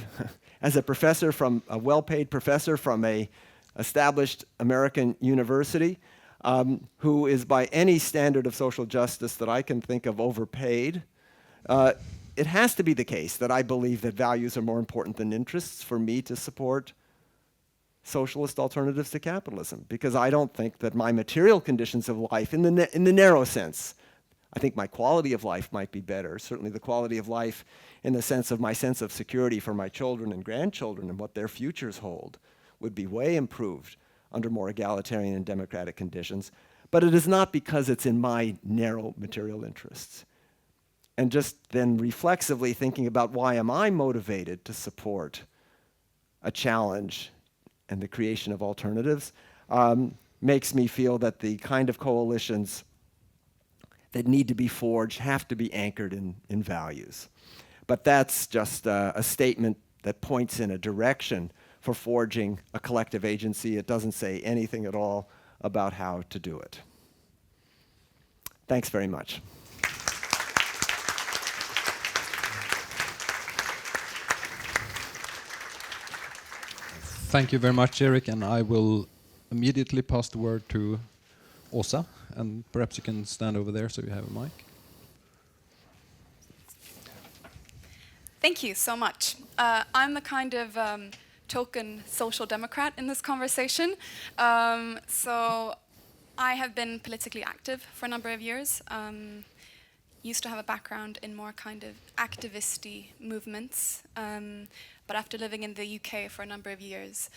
[SPEAKER 2] professor from a well-paid professor from a established American university, who is by any standard of social justice that I can think of overpaid, it has to be the case that I believe that values are more important than interests for me to support socialist alternatives to capitalism, because I don't think that my material conditions of life, in the narrow sense, I think my quality of life might be better, certainly the quality of life in the sense of my sense of security for my children and grandchildren and what their futures hold would be way improved under more egalitarian and democratic conditions, but it is not because it's in my narrow material interests. And just then reflexively thinking about why am I motivated to support a challenge and the creation of alternatives makes me feel that the kind of coalitions that need to be forged have to be anchored in values. But that's just a statement that points in a direction for forging a collective agency. It doesn't say anything at all about how to do it. Thanks very much.
[SPEAKER 1] Thank you very much, Erik, and I will immediately pass the word to Åsa, and perhaps you can stand over there so you have a mic.
[SPEAKER 3] Thank you so much. I'm the kind of token social democrat in this conversation. So I have been politically active for a number of years. Used to have a background in more kind of activist-y movements. But after living in the UK for a number of years,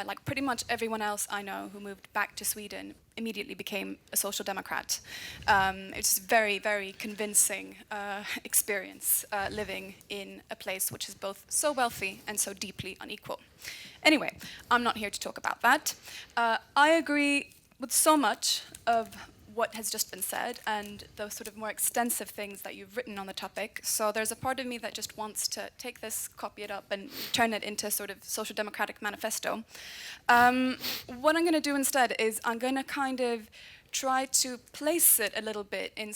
[SPEAKER 3] like pretty much everyone else I know who moved back to Sweden immediately became a social democrat. It's a very, very convincing experience living in a place which is both so wealthy and so deeply unequal. Anyway, I'm not here to talk about that. I agree with so much of what has just been said and those sort of more extensive things that you've written on the topic. So there's a part of me that just wants to take this, copy it up, and turn it into sort of social democratic manifesto. What I'm going to do instead is I'm going to kind of try to place it a little bit in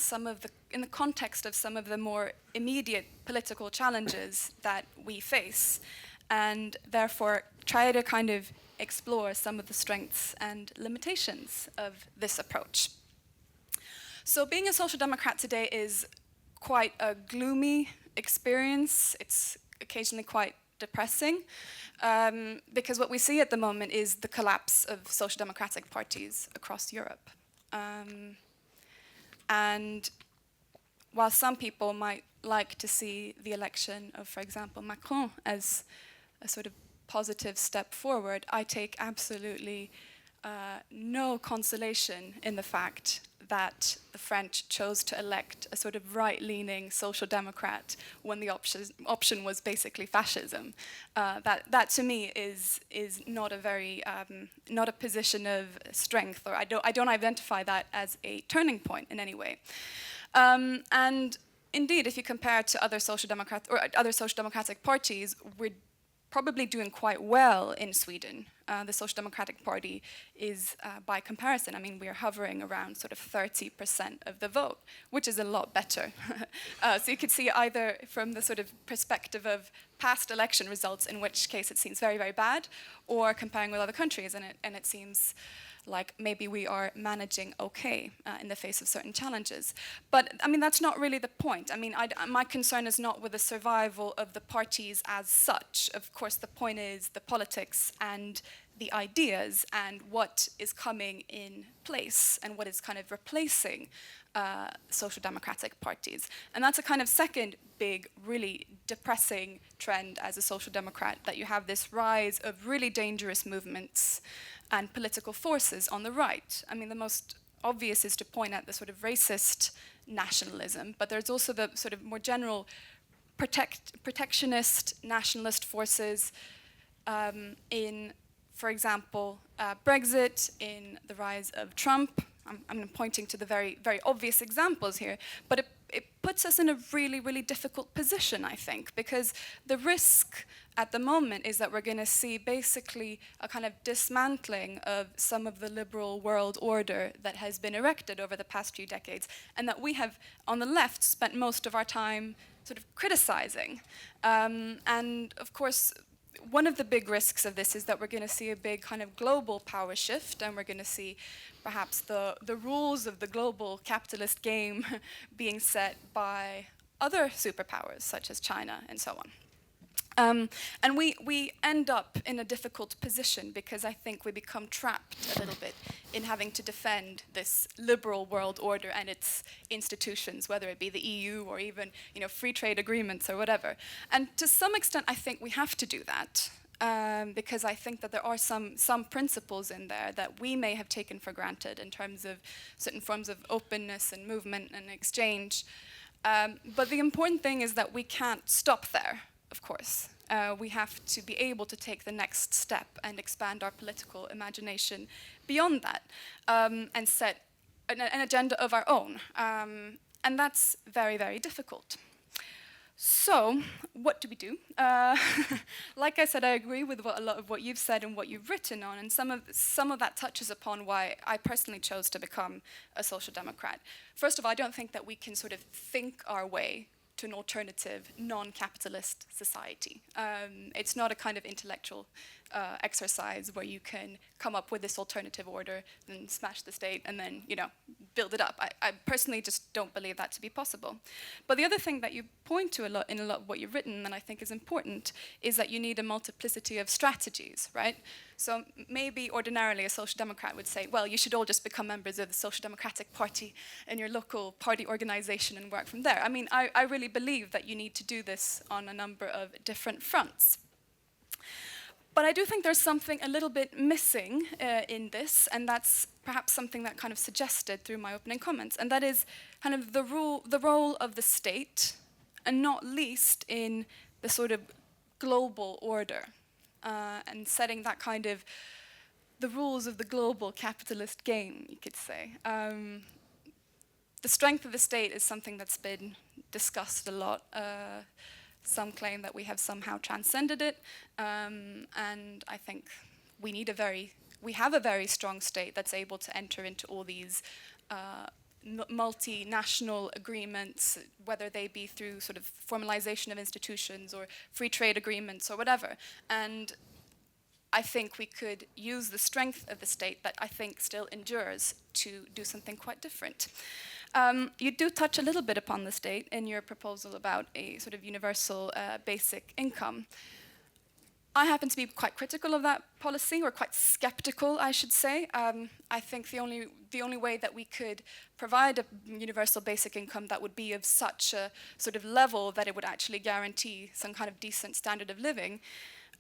[SPEAKER 3] in the context of some of the more immediate political challenges that we face, and therefore try to kind of explore some of the strengths and limitations of this approach. So being a social democrat today is quite a gloomy experience. It's occasionally quite depressing, because what we see at the moment is the collapse of social democratic parties across Europe. And while some people might like to see the election of, for example, Macron as a sort of positive step forward, I take absolutely no consolation in the fact that the French chose to elect a sort of right-leaning social democrat when the option was basically fascism. That to me is not a very not a position of strength, or I don't identify that as a turning point in any way. And indeed, if you compare it to other social democratic parties, we're probably doing quite well in Sweden. The Social Democratic Party is, by comparison, I mean, we're hovering around sort of 30% of the vote, which is a lot better. So you could see either from the sort of perspective of past election results, in which case it seems very, very bad, or comparing with other countries, and it seems like maybe we are managing okay in the face of certain challenges. But I mean, that's not really the point. I mean, my concern is not with the survival of the parties as such. Of course, the point is the politics and the ideas and what is coming in place and what is kind of replacing social democratic parties. And that's a kind of second big, really depressing trend as a social democrat, that you have this rise of really dangerous movements and political forces on the right. I mean, the most obvious is to point at the sort of racist nationalism, but there's also the sort of more general protectionist nationalist forces in, for example, Brexit, in the rise of Trump. I'm pointing to the very, very obvious examples here, but it puts us in a really, really difficult position, I think, because the risk at the moment is that we're going to see basically a kind of dismantling of some of the liberal world order that has been erected over the past few decades, and that we have, on the left, spent most of our time sort of criticizing. And of course, one of the big risks of this is that we're going to see a big kind of global power shift, and we're going to see perhaps the rules of the global capitalist game being set by other superpowers, such as China and so on. And we end up in a difficult position because I think we become trapped a little bit in having to defend this liberal world order and its institutions, whether it be the EU or even free trade agreements or whatever. And to some extent, I think we have to do that because I think that there are some principles in there that we may have taken for granted in terms of certain forms of openness and movement and exchange. But the important thing is that we can't stop there. Of course, we have to be able to take the next step and expand our political imagination beyond that and set an agenda of our own. And that's very, very difficult. So, what do we do? Like I said, I agree with a lot of what you've said and what you've written on, and some of that touches upon why I personally chose to become a social democrat. First of all, I don't think that we can sort of think our way to an alternative, non-capitalist society. It's not a kind of intellectual exercise where you can come up with this alternative order and smash the state and then, build it up. I personally just don't believe that to be possible. But the other thing that you point to in a lot of what you've written, and I think is important, is that you need a multiplicity of strategies, right? So maybe ordinarily a social democrat would say, well, you should all just become members of the Social Democratic Party in your local party organization and work from there. I mean, I really believe that you need to do this on a number of different fronts. But I do think there's something a little bit missing in this, and that's perhaps something that kind of suggested through my opening comments, and that is kind of the role of the state, and not least in the sort of global order, and setting that kind of the rules of the global capitalist game, you could say. The strength of the state is something that's been discussed a lot. Some claim that we have somehow transcended it, and I think we have a very strong state that's able to enter into all these multinational agreements, whether they be through sort of formalization of institutions or free trade agreements or whatever. And I think we could use the strength of the state that I think still endures to do something quite different. You do touch a little bit upon the state in your proposal about a sort of universal basic income. I happen to be quite critical of that policy, or quite skeptical, I should say. I think the only way that we could provide a universal basic income that would be of such a sort of level that it would actually guarantee some kind of decent standard of living,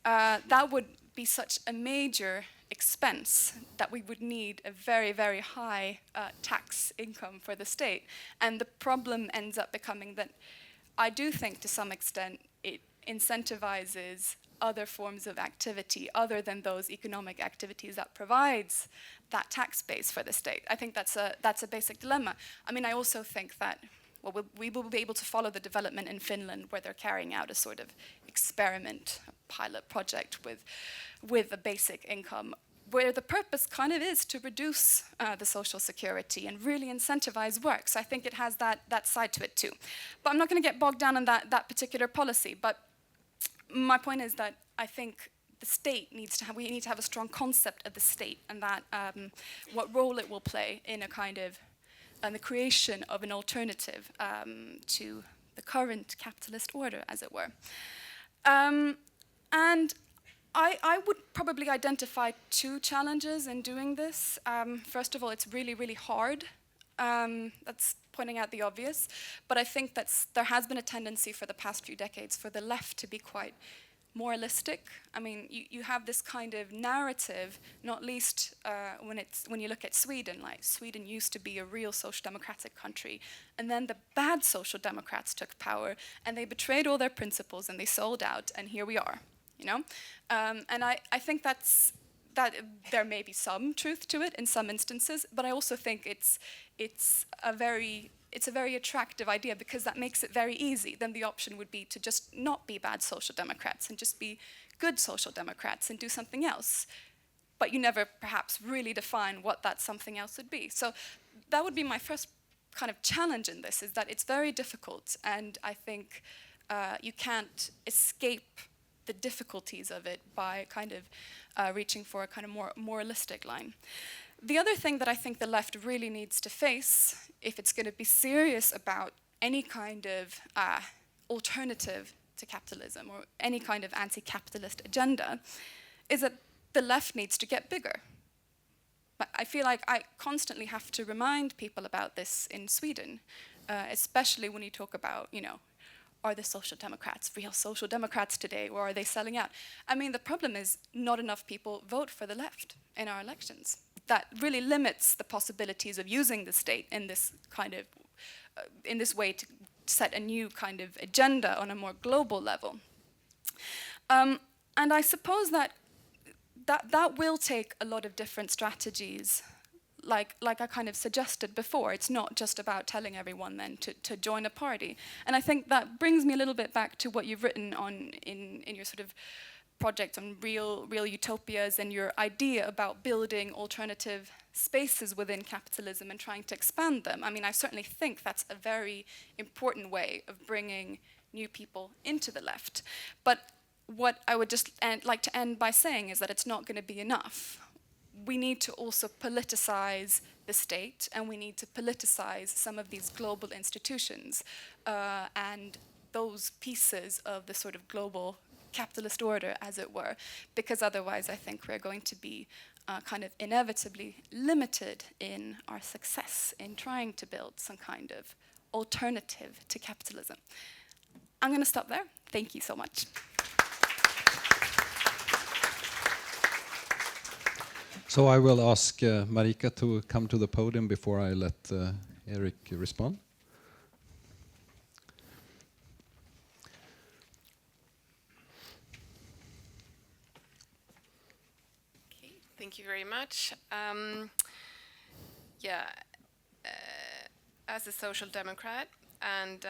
[SPEAKER 3] that would be such a major expense that we would need a very, very high tax income for the state. And the problem ends up becoming that I do think to some extent it incentivizes other forms of activity other than those economic activities that provides that tax base for the state. I think that's a basic dilemma. I mean, I also think that we will be able to follow the development in Finland, where they're carrying out a sort of experiment, a pilot project with a basic income, where the purpose kind of is to reduce the social security and really incentivize work. So I think it has that side to it too. But I'm not going to get bogged down on that particular policy. But my point is that I think the state we need to have a strong concept of the state, and that what role it will play in a kind of the creation of an alternative to the current capitalist order, as it were. And I would probably identify two challenges in doing this. First of all, it's really, really hard. That's pointing out the obvious. But I think there has been a tendency for the past few decades for the left to be quite moralistic. I mean, you have this kind of narrative, not least when you look at Sweden. Like, Sweden used to be a real social democratic country, and then the bad social democrats took power, and they betrayed all their principles, and they sold out, and here we are. And I think that there may be some truth to it in some instances, but I also think it's a very it's a very attractive idea because that makes it very easy. Then the option would be to just not be bad social democrats and just be good social democrats and do something else. But you never perhaps really define what that something else would be. So that would be my first kind of challenge in this, is that it's very difficult, and I think you can't escape the difficulties of it by kind of reaching for a kind of more moralistic line. The other thing that I think the left really needs to face, if it's going to be serious about any kind of alternative to capitalism or any kind of anti-capitalist agenda, is that the left needs to get bigger. But I feel like I constantly have to remind people about this in Sweden, especially when you talk about, are the social democrats real social democrats today, or are they selling out? I mean, the problem is not enough people vote for the left in our elections. That really limits the possibilities of using the state in this kind of, in this way to set a new kind of agenda on a more global level. And I suppose that will take a lot of different strategies, like I kind of suggested before. It's not just about telling everyone then to join a party. And I think that brings me a little bit back to what you've written on in your sort of project on real utopias and your idea about building alternative spaces within capitalism and trying to expand them. I mean, I certainly think that's a very important way of bringing new people into the left. But what I would just like to end by saying is that it's not going to be enough. We need to also politicize the state, and we need to politicize some of these global institutions and those pieces of the sort of global capitalist order, as it were, because otherwise I think we're going to be kind of inevitably limited in our success in trying to build some kind of alternative to capitalism. I'm going to stop there. Thank you so much.
[SPEAKER 1] So I will ask Marika to come to the podium before I let Erik respond.
[SPEAKER 4] Okay, thank you very much. As a social democrat and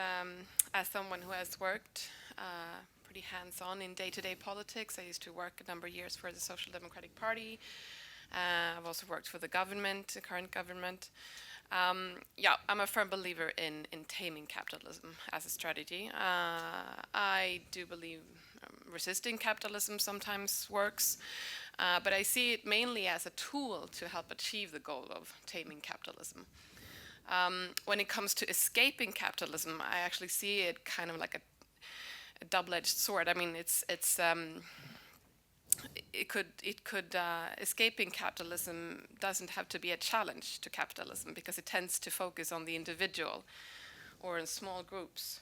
[SPEAKER 4] as someone who has worked pretty hands-on in day-to-day politics, I used to work a number of years for the Social Democratic Party. I've also worked for the government, the current government. I'm a firm believer in taming capitalism as a strategy. I do believe resisting capitalism sometimes works, but I see it mainly as a tool to help achieve the goal of taming capitalism. When it comes to escaping capitalism, I actually see it kind of like a double-edged sword. I mean, escaping capitalism doesn't have to be a challenge to capitalism because it tends to focus on the individual or in small groups.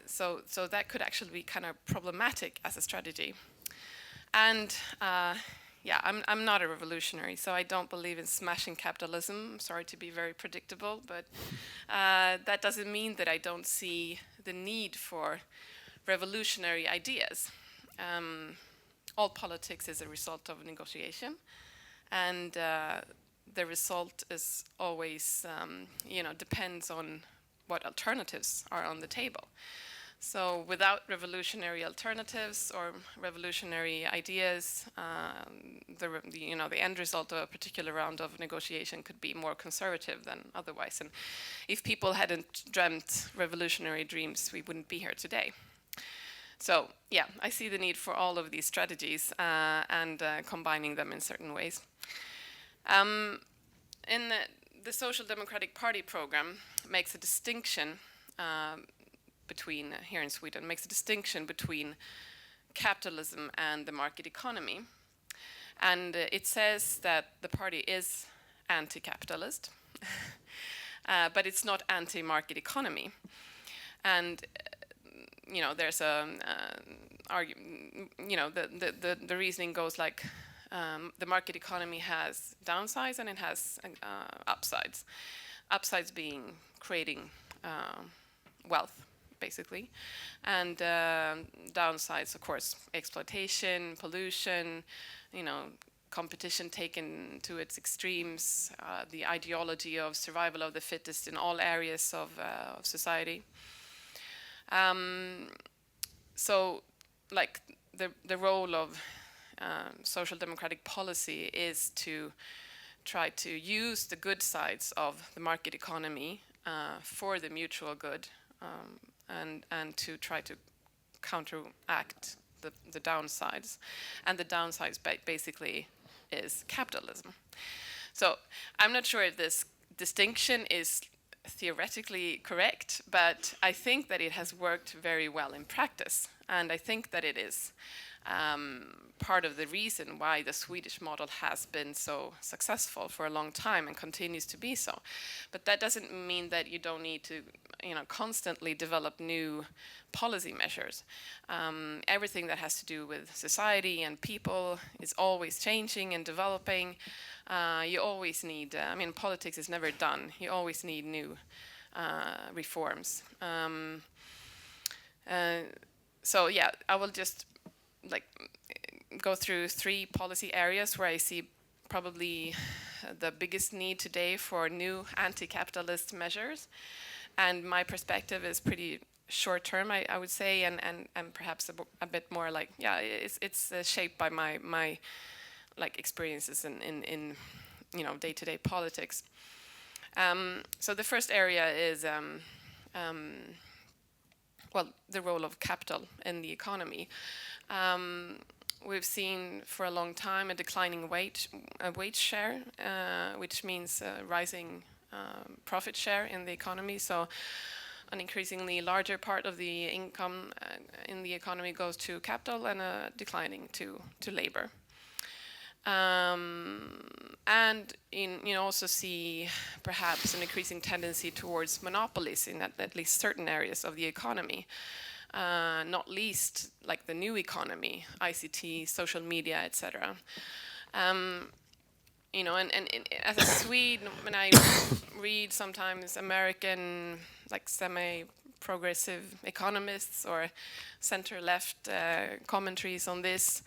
[SPEAKER 4] So that could actually be kind of problematic as a strategy. And I'm not a revolutionary, so I don't believe in smashing capitalism. I'm sorry to be very predictable, but that doesn't mean that I don't see the need for revolutionary ideas. All politics is a result of negotiation, and the result is always, depends on what alternatives are on the table. So without revolutionary alternatives or revolutionary ideas, the end result of a particular round of negotiation could be more conservative than otherwise. And if people hadn't dreamt revolutionary dreams, we wouldn't be here today. So I see the need for all of these strategies and combining them in certain ways. In the Social Democratic Party program makes a distinction between, here in Sweden, makes a distinction between capitalism and the market economy. And it says that the party is anti-capitalist, but it's not anti-market economy. And there's the reasoning goes like the market economy has downsides and it has upsides. Upsides being creating wealth, basically, and downsides, of course, exploitation, pollution, competition taken to its extremes, the ideology of survival of the fittest in all areas of society. So, like, the role of social democratic policy is to try to use the good sides of the market economy for the mutual good, and to try to counteract the downsides. And the downsides basically is capitalism. So I'm not sure if this distinction is theoretically correct, but I think that it has worked very well in practice. And I think that it is part of the reason why the Swedish model has been so successful for a long time and continues to be so. But that doesn't mean that you don't need to, constantly develop new policy measures. Everything that has to do with society and people is always changing and developing. You always need, politics is never done. You always need new reforms. So yeah, I will just go through 3 policy areas where I see probably the biggest need today for new anti-capitalist measures. And my perspective is pretty short term, I would say, and perhaps a bit more it's shaped by my experiences in day-to-day politics. So the first area is the role of capital in the economy. We've seen for a long time a declining wage share, which means rising profit share in the economy. So an increasingly larger part of the income in the economy goes to capital and declining to labor. And you also see perhaps an increasing tendency towards monopolies in at least certain areas of the economy. Not least like the new economy, ICT, social media, etc. And as a Swede, when I read sometimes American semi-progressive economists or center-left commentaries on this,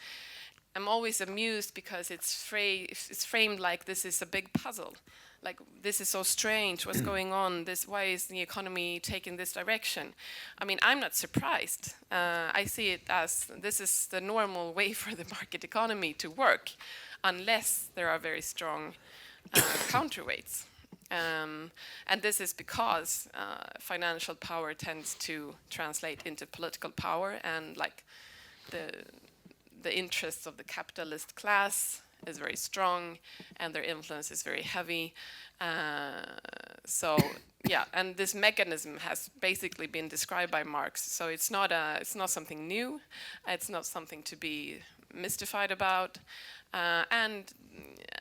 [SPEAKER 4] I'm always amused because it's framed like this is a big puzzle. Like, this is so strange, what's going on? Why is the economy taking this direction? I'm not surprised. I see it as this is the normal way for the market economy to work, unless there are very strong counterweights. And this is because financial power tends to translate into political power, and the interests of the capitalist class is very strong, and their influence is very heavy. So yeah, and this mechanism has basically been described by Marx. So it's not something new. It's not something to be mystified about. And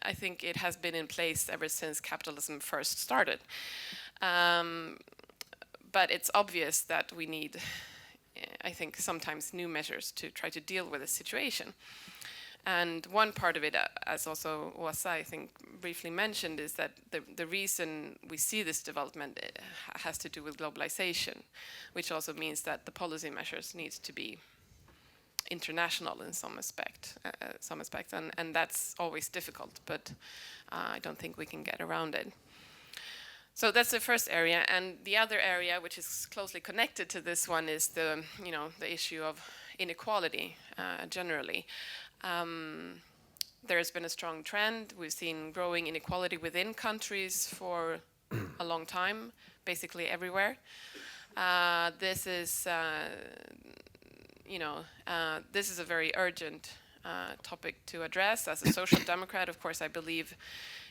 [SPEAKER 4] I think it has been in place ever since capitalism first started. But it's obvious that we need, I think, sometimes new measures to try to deal with the situation. And one part of it, as also Åsa, I think, briefly mentioned, is that the reason we see this development has to do with globalization, which also means that the policy measures need to be international in some aspect, and that's always difficult, but I don't think we can get around it. So that's the first area, and the other area, which is closely connected to this one, is the issue of inequality generally. There's been a strong trend. We've seen growing inequality within countries for a long time, basically everywhere. This is a very urgent topic to address. As a social democrat, of course, I believe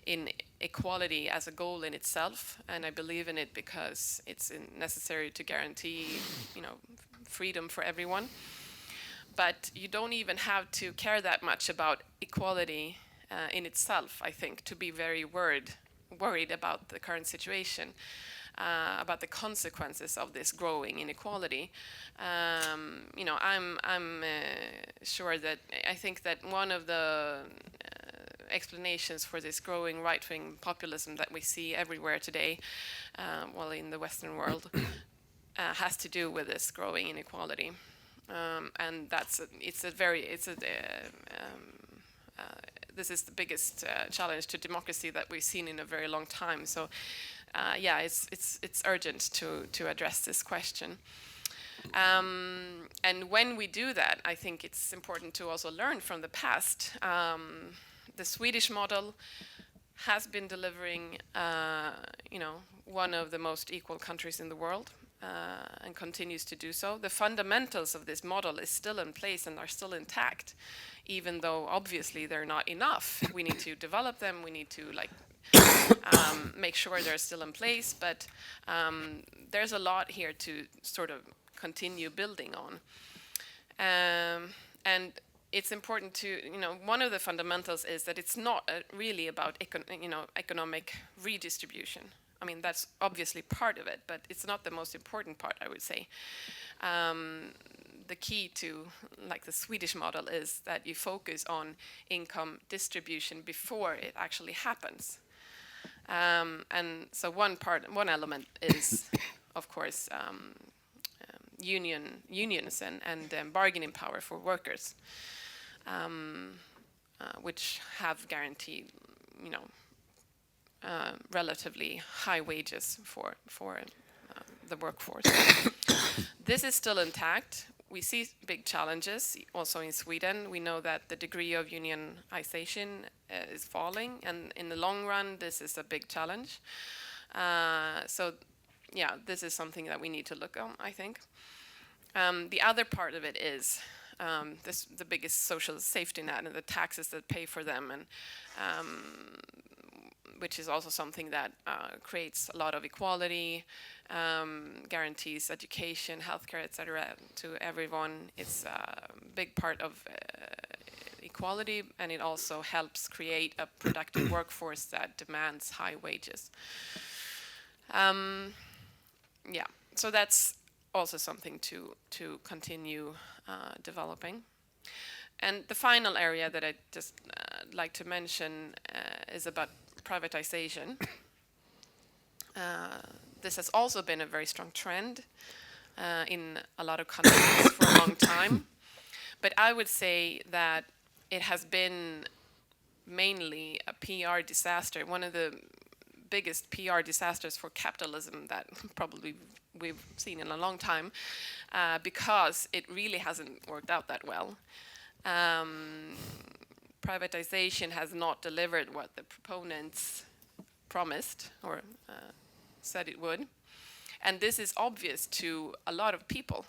[SPEAKER 4] in equality as a goal in itself, and I believe in it because it's necessary to guarantee, freedom for everyone. But you don't even have to care that much about equality in itself, I think, to be very worried about the current situation, about the consequences of this growing inequality. I'm sure that I think that one of the explanations for this growing right-wing populism that we see everywhere today, in the Western world, has to do with this growing this is the biggest challenge to democracy that we've seen in a very long time. So, it's urgent to address this question. And when we do that, I think it's important to also learn from the past. The Swedish model has been delivering, one of the most equal countries in the world, and continues to do so. The fundamentals of this model is still in place and are still intact, even though obviously they're not enough. We need to develop them. We need to make sure they're still in place. But there's a lot here to sort of continue building on. And it's important to, one of the fundamentals is that it's not really about economic redistribution. I mean, that's obviously part of it, but it's not the most important part, I would say. The key to, the Swedish model is that you focus on income distribution before it actually happens. And so one element is, of course, unions and bargaining power for workers, which have guaranteed, relatively high wages for the workforce. This is still intact. We see big challenges also in Sweden. We know that the degree of unionization is falling, and in the long run, this is a big challenge. This is something that we need to look on, I think. The other part of it is the biggest social safety net and the taxes that pay for them, and which is also something that creates a lot of equality, guarantees education, healthcare, etc. to everyone. It's a big part of equality, and it also helps create a productive workforce that demands high wages. So that's also something to continue developing. And the final area that I'd just like to mention is about privatization. This has also been a very strong trend in a lot of countries for a long time. But I would say that it has been mainly a PR disaster, one of the biggest PR disasters for capitalism that probably we've seen in a long time, because it really hasn't worked out that well. Privatization has not delivered what the proponents promised or said it would. And this is obvious to a lot of people.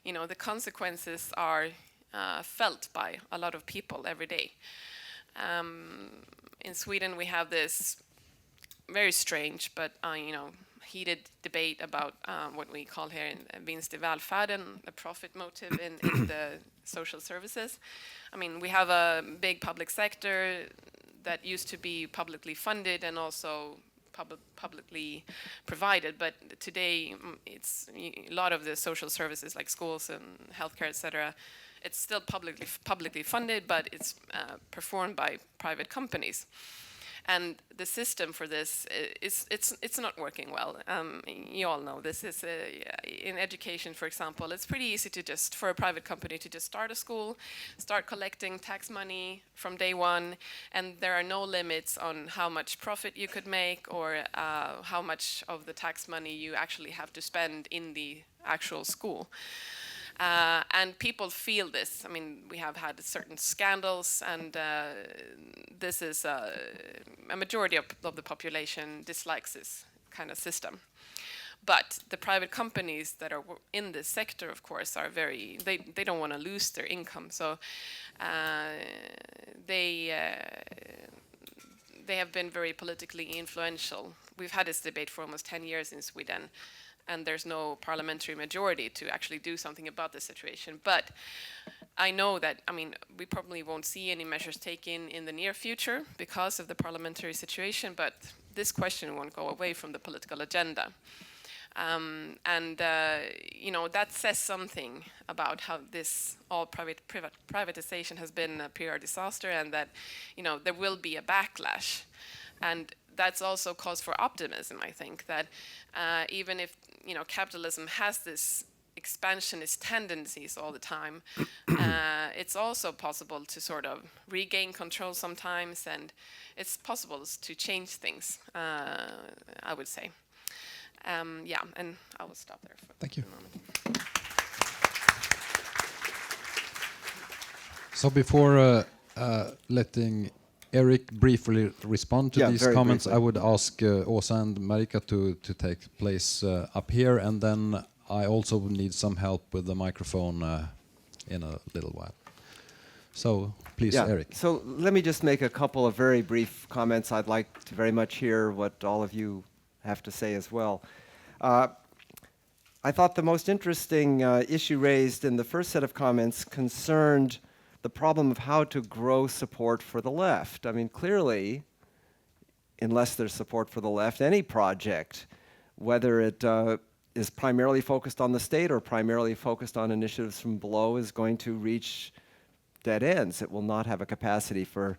[SPEAKER 4] The consequences are felt by a lot of people every day. In Sweden, we have this very strange but heated debate about what we call here in vinst i välfärden, the profit motive in the social services. I mean, we have a big public sector that used to be publicly funded and also publicly provided, but today it's a lot of the social services like schools and healthcare, etc. It's still publicly funded, but it's performed by private companies. And the system for this it's not working well. You all know this is in education, for example. It's pretty easy to for a private company to just start a school, start collecting tax money from day one, and there are no limits on how much profit you could make or how much of the tax money you actually have to spend in the actual school. And people feel this. I mean, we have had certain scandals, and this is a majority of the population dislikes this kind of system. But the private companies that are in this sector, of course, are they don't want to lose their income, so they have been very politically influential. We've had this debate for almost 10 years in Sweden, and there's no parliamentary majority to actually do something about the situation. But I know that, we probably won't see any measures taken in the near future because of the parliamentary situation, but this question won't go away from the political agenda. That says something about how this all privatization has been a PR disaster, and that, there will be a backlash. And that's also cause for optimism, I think, that even if capitalism has this expansionist tendencies all the time, it's also possible to sort of regain control sometimes, and it's possible to change things, I would say. Yeah, and I will stop there for
[SPEAKER 1] Thank you.
[SPEAKER 4] a moment.
[SPEAKER 1] So before letting Erik briefly respond to
[SPEAKER 2] Yeah,
[SPEAKER 1] these
[SPEAKER 2] very
[SPEAKER 1] comments,
[SPEAKER 2] briefly.
[SPEAKER 1] I would ask Åsa and Marika to take place up here, and then I also need some help with the microphone in a little while. So please, Erik.
[SPEAKER 2] So let me just make a couple of very brief comments. I'd like to very much hear what all of you have to say as well. I thought the most interesting issue raised in the first set of comments concerned the problem of how to grow support for the left. I mean, clearly, unless there's support for the left, any project, whether it is primarily focused on the state or primarily focused on initiatives from below, is going to reach dead ends. It will not have a capacity for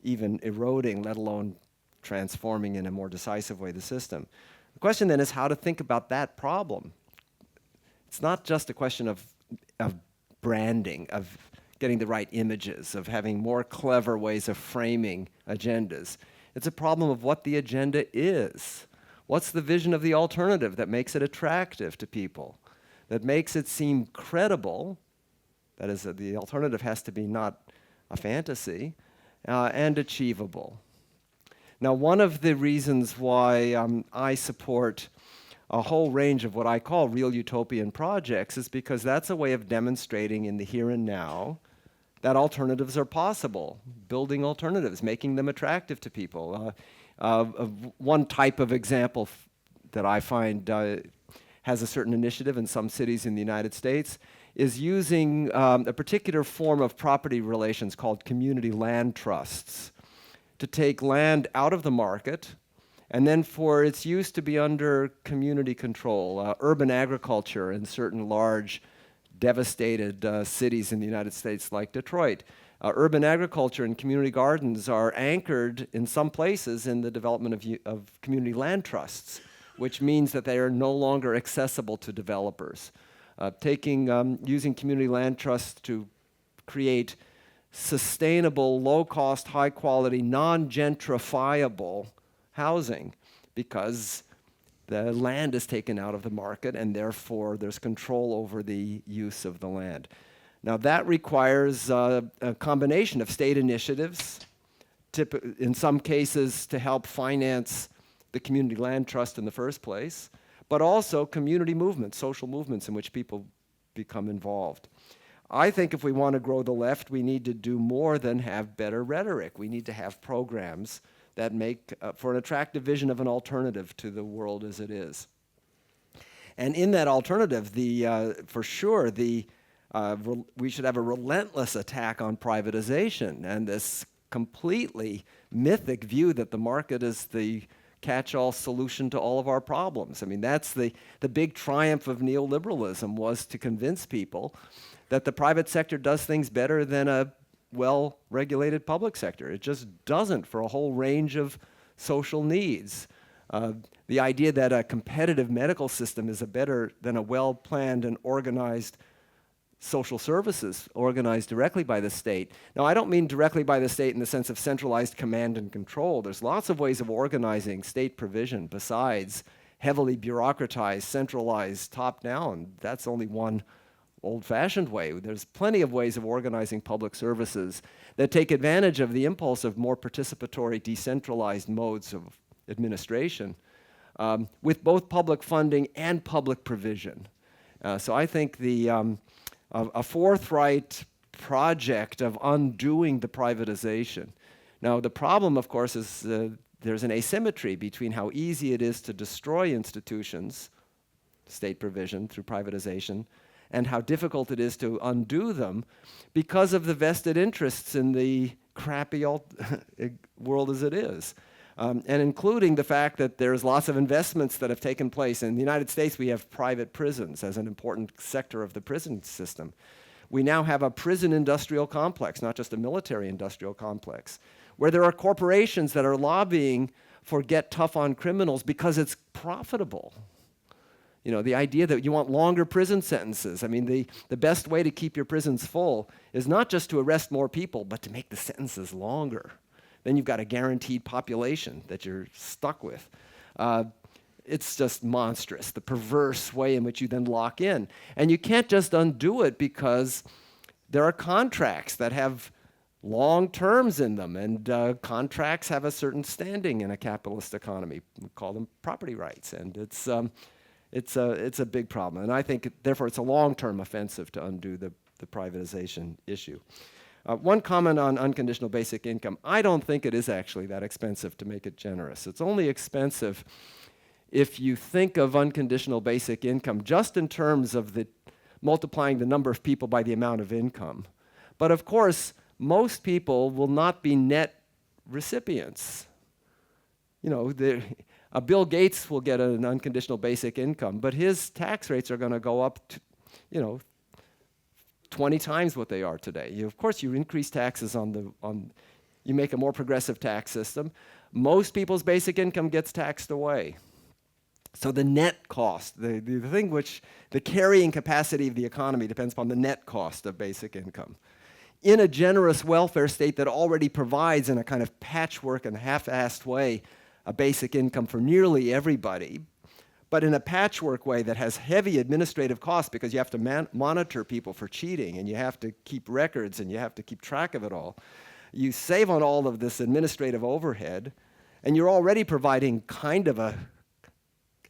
[SPEAKER 2] even eroding, let alone transforming in a more decisive way the system. The question then is how to think about that problem. It's not just a question of branding, of getting the right images, of having more clever ways of framing agendas. It's a problem of what the agenda is. What's the vision of the alternative that makes it attractive to people, that makes it seem credible? That is, the alternative has to be not a fantasy, and achievable. Now, one of the reasons why I support a whole range of what I call real utopian projects is because that's a way of demonstrating in the here and now that alternatives are possible, building alternatives, making them attractive to people. One type of example that I find has a certain initiative in some cities in the United States is using a particular form of property relations called community land trusts to take land out of the market and then for its use to be under community control, urban agriculture in certain large devastated cities in the United States like Detroit. Urban agriculture and community gardens are anchored in some places in the development of community land trusts, which means that they are no longer accessible to developers. Using community land trusts to create sustainable, low-cost, high-quality, non-gentrifiable housing because the land is taken out of the market and therefore there's control over the use of the land. Now that requires a combination of state initiatives, in some cases to help finance the community land trust in the first place, but also community movements, social movements in which people become involved. I think if we want to grow the left, we need to do more than have better rhetoric. We need to have programs that make for an attractive vision of an alternative to the world as it is. And in that alternative, for sure, we should have a relentless attack on privatization and this completely mythic view that the market is the catch-all solution to all of our problems. I mean, that's the big triumph of neoliberalism, was to convince people that the private sector does things better than a well-regulated public sector. It just doesn't for a whole range of social needs. The idea that a competitive medical system is better than a well-planned and organized social services organized directly by the state. Now, I don't mean directly by the state in the sense of centralized command and control. There's lots of ways of organizing state provision besides heavily bureaucratized, centralized, top-down. That's only one old-fashioned way. There's plenty of ways of organizing public services that take advantage of the impulse of more participatory, decentralized modes of administration with both public funding and public provision. So I think a forthright project of undoing the privatization. Now, the problem, of course, is there's an asymmetry between how easy it is to destroy institutions, state provision through privatization, and how difficult it is to undo them because of the vested interests in the crappy world as it is. And including the fact that there's lots of investments that have taken place. In the United States, we have private prisons as an important sector of the prison system. We now have a prison industrial complex, not just a military industrial complex, where there are corporations that are lobbying for get tough on criminals because it's profitable. You know, the idea that you want longer prison sentences. I mean, the best way to keep your prisons full is not just to arrest more people, but to make the sentences longer. Then you've got a guaranteed population that you're stuck with. It's just monstrous, the perverse way in which you then lock in. And you can't just undo it because there are contracts that have long terms in them, and contracts have a certain standing in a capitalist economy. We call them property rights, and it's a big problem. And I think, therefore, it's a long-term offensive to undo the privatization issue. One comment on unconditional basic income. I don't think it is actually that expensive to make it generous. It's only expensive if you think of unconditional basic income just in terms of multiplying the number of people by the amount of income. But of course, most people will not be net recipients. You know, Bill Gates will get an unconditional basic income, but his tax rates are going to go up to, 20 times what they are today. Of course, you increase taxes you make a more progressive tax system. Most people's basic income gets taxed away. So the net cost, the thing which the carrying capacity of the economy depends upon the net cost of basic income. In a generous welfare state that already provides in a kind of patchwork and half-assed way a basic income for nearly everybody, but in a patchwork way that has heavy administrative costs because you have to monitor people for cheating, and you have to keep records, and you have to keep track of it all. You save on all of this administrative overhead, and you're already providing kind of a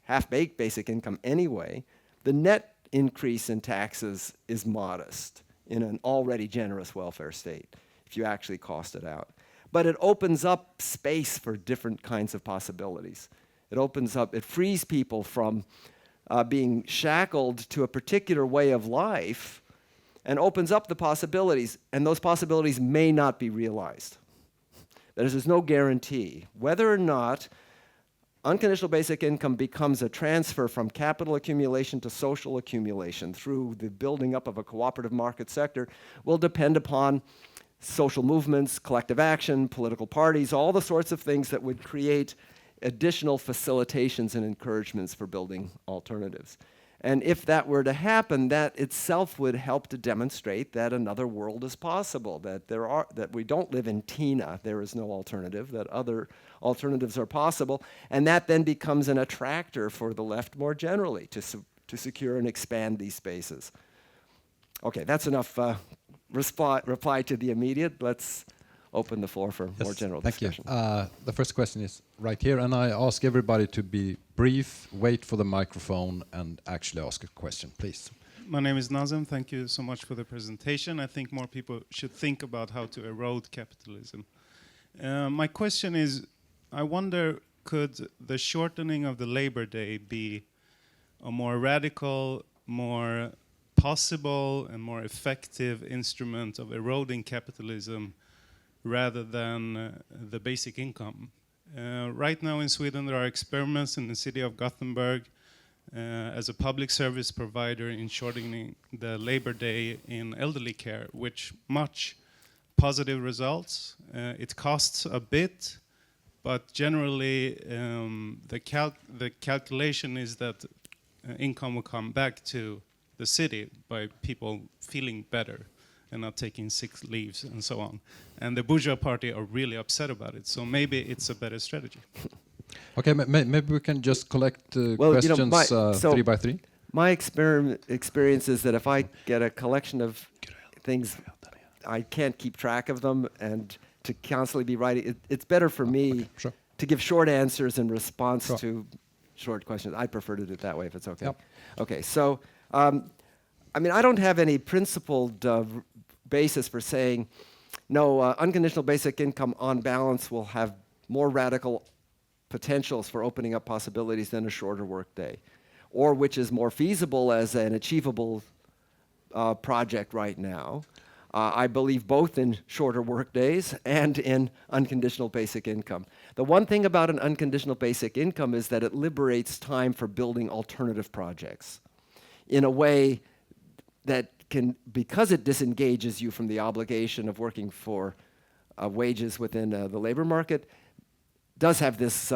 [SPEAKER 2] half-baked basic income anyway. The net increase in taxes is modest in an already generous welfare state, if you actually cost it out. But it opens up space for different kinds of possibilities. It frees people from being shackled to a particular way of life and opens up the possibilities, and those possibilities may not be realized. That is, there's no guarantee. Whether or not unconditional basic income becomes a transfer from capital accumulation to social accumulation through the building up of a cooperative market sector will depend upon social movements, collective action, political parties, all the sorts of things that would create additional facilitations and encouragements for building alternatives. And if that were to happen, that itself would help to demonstrate that another world is possible, that we don't live in Tina, there is no alternative, that other alternatives are possible, and that then becomes an attractor for the left more generally to secure and expand these spaces. Okay, that's enough reply to the immediate. Let's open the floor for more general discussion.
[SPEAKER 1] Thank you. The first question is right here, and I ask everybody to be brief, wait for the microphone, and actually ask a question, please.
[SPEAKER 5] My name is Nazem. Thank you so much for the presentation. I think more people should think about how to erode capitalism. My question is, I wonder, could the shortening of the Labor Day be a more radical, more possible, and more effective instrument of eroding capitalism rather than the basic income? Right now in Sweden there are experiments in the city of Gothenburg as a public service provider in shortening the Labor Day in elderly care, which much positive results. It costs a bit, but generally the calculation is that income will come back to the city by people feeling better and not taking sick leaves and so on. And the bourgeois party are really upset about it, so maybe it's a better strategy.
[SPEAKER 1] Okay, maybe we can just collect questions 3 by 3.
[SPEAKER 2] My experience is that if I get a collection of things, I can't keep track of them, and to constantly be writing, it's better for me to give short answers in response to short questions. I prefer to do it that way if it's okay.
[SPEAKER 1] Yep.
[SPEAKER 2] Okay, so I mean, I don't have any principled basis for saying, no, unconditional basic income on balance will have more radical potentials for opening up possibilities than a shorter workday, or which is more feasible as an achievable project right now. I believe both in shorter workdays and in unconditional basic income. The one thing about an unconditional basic income is that it liberates time for building alternative projects in a way that can, because it disengages you from the obligation of working for wages within the labor market, does have this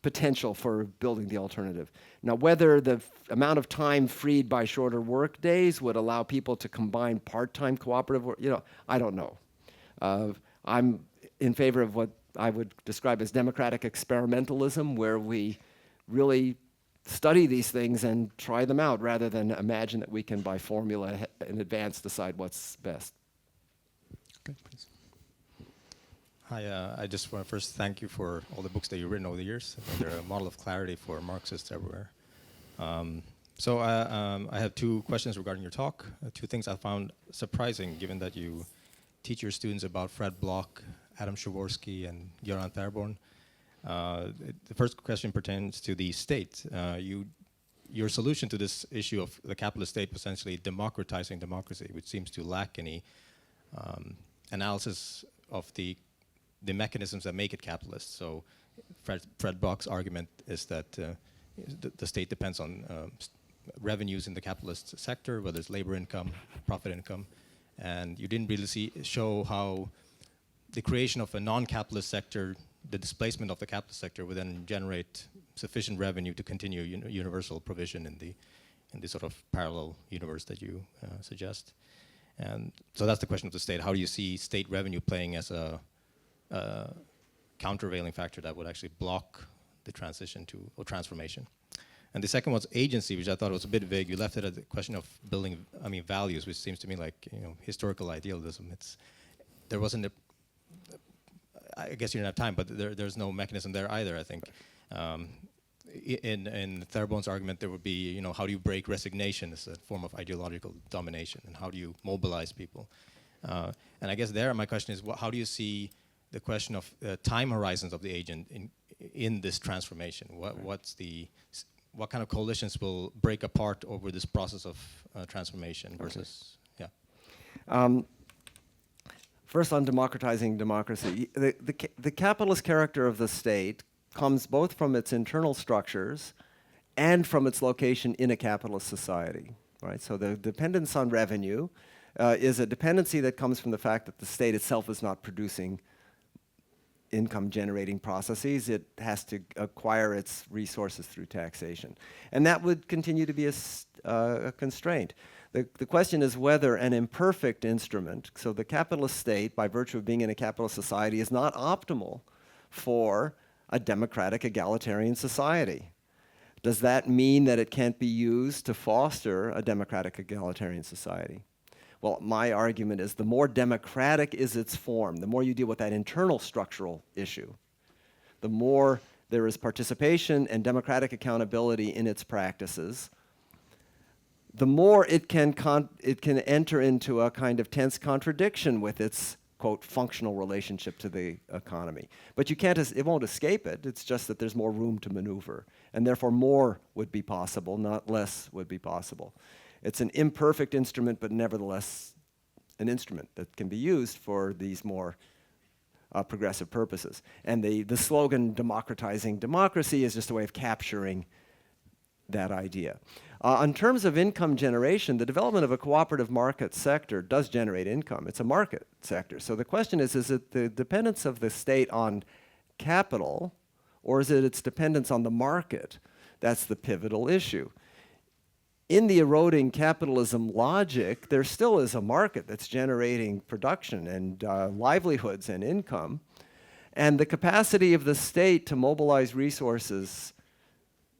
[SPEAKER 2] potential for building the alternative. Now, whether the amount of time freed by shorter work days would allow people to combine part-time cooperative work, I don't know. I'm in favor of what I would describe as democratic experimentalism, where we really study these things and try them out rather than imagine that we can, by formula in advance, decide what's best.
[SPEAKER 1] Okay, please.
[SPEAKER 6] Hi, I just want to first thank you for all the books that you've written over the years. I think they're a model of clarity for Marxists everywhere. So I have two questions regarding your talk. Two things I found surprising, given that you teach your students about Fred Bloch, Adam Przeworski, and Göran Therborn. The first question pertains to the state. Your solution to this issue of the capitalist state was essentially democratizing democracy, which seems to lack any analysis of the mechanisms that make it capitalist. So Fred Bloch's argument is that the state depends on revenues in the capitalist sector, whether it's labor income, profit income, and you didn't really show how the creation of a non-capitalist sector, the displacement of the capitalist sector, would then generate sufficient revenue to continue universal provision in the sort of parallel universe that you suggest. And so that's the question of the state. How do you see state revenue playing as a countervailing factor that would actually block the transition to or transformation? And the second was agency, which I thought was a bit vague. You left it at the question of building, values, which seems to me like historical idealism. There wasn't I guess you didn't have time, but there's no mechanism there either, I think. In Therborn's argument, there would be, how do you break resignation as a form of ideological domination, and how do you mobilize people? And I guess there, my question is, how do you see the question of time horizons of the agent in this transformation? What kind of coalitions will break apart over this process of transformation versus,
[SPEAKER 2] First, on democratizing democracy, the capitalist character of the state comes both from its internal structures and from its location in a capitalist society, right? So the dependence on revenue is a dependency that comes from the fact that the state itself is not producing income-generating processes. It has to acquire its resources through taxation. And that would continue to be a constraint. The question is whether an imperfect instrument, so the capitalist state, by virtue of being in a capitalist society, is not optimal for a democratic egalitarian society. Does that mean that it can't be used to foster a democratic egalitarian society? Well, my argument is the more democratic is its form, the more you deal with that internal structural issue, the more there is participation and democratic accountability in its practices, the more it can enter into a kind of tense contradiction with its, quote, functional relationship to the economy. But it won't escape it. It's just that there's more room to maneuver. And therefore more would be possible, not less would be possible. It's an imperfect instrument, but nevertheless an instrument that can be used for these more progressive purposes. And the slogan, democratizing democracy, is just a way of capturing that idea. In terms of income generation, the development of a cooperative market sector does generate income. It's a market sector. So the question is it the dependence of the state on capital, or is it its dependence on the market? That's the pivotal issue. In the eroding capitalism logic, there still is a market that's generating production and livelihoods and income. And the capacity of the state to mobilize resources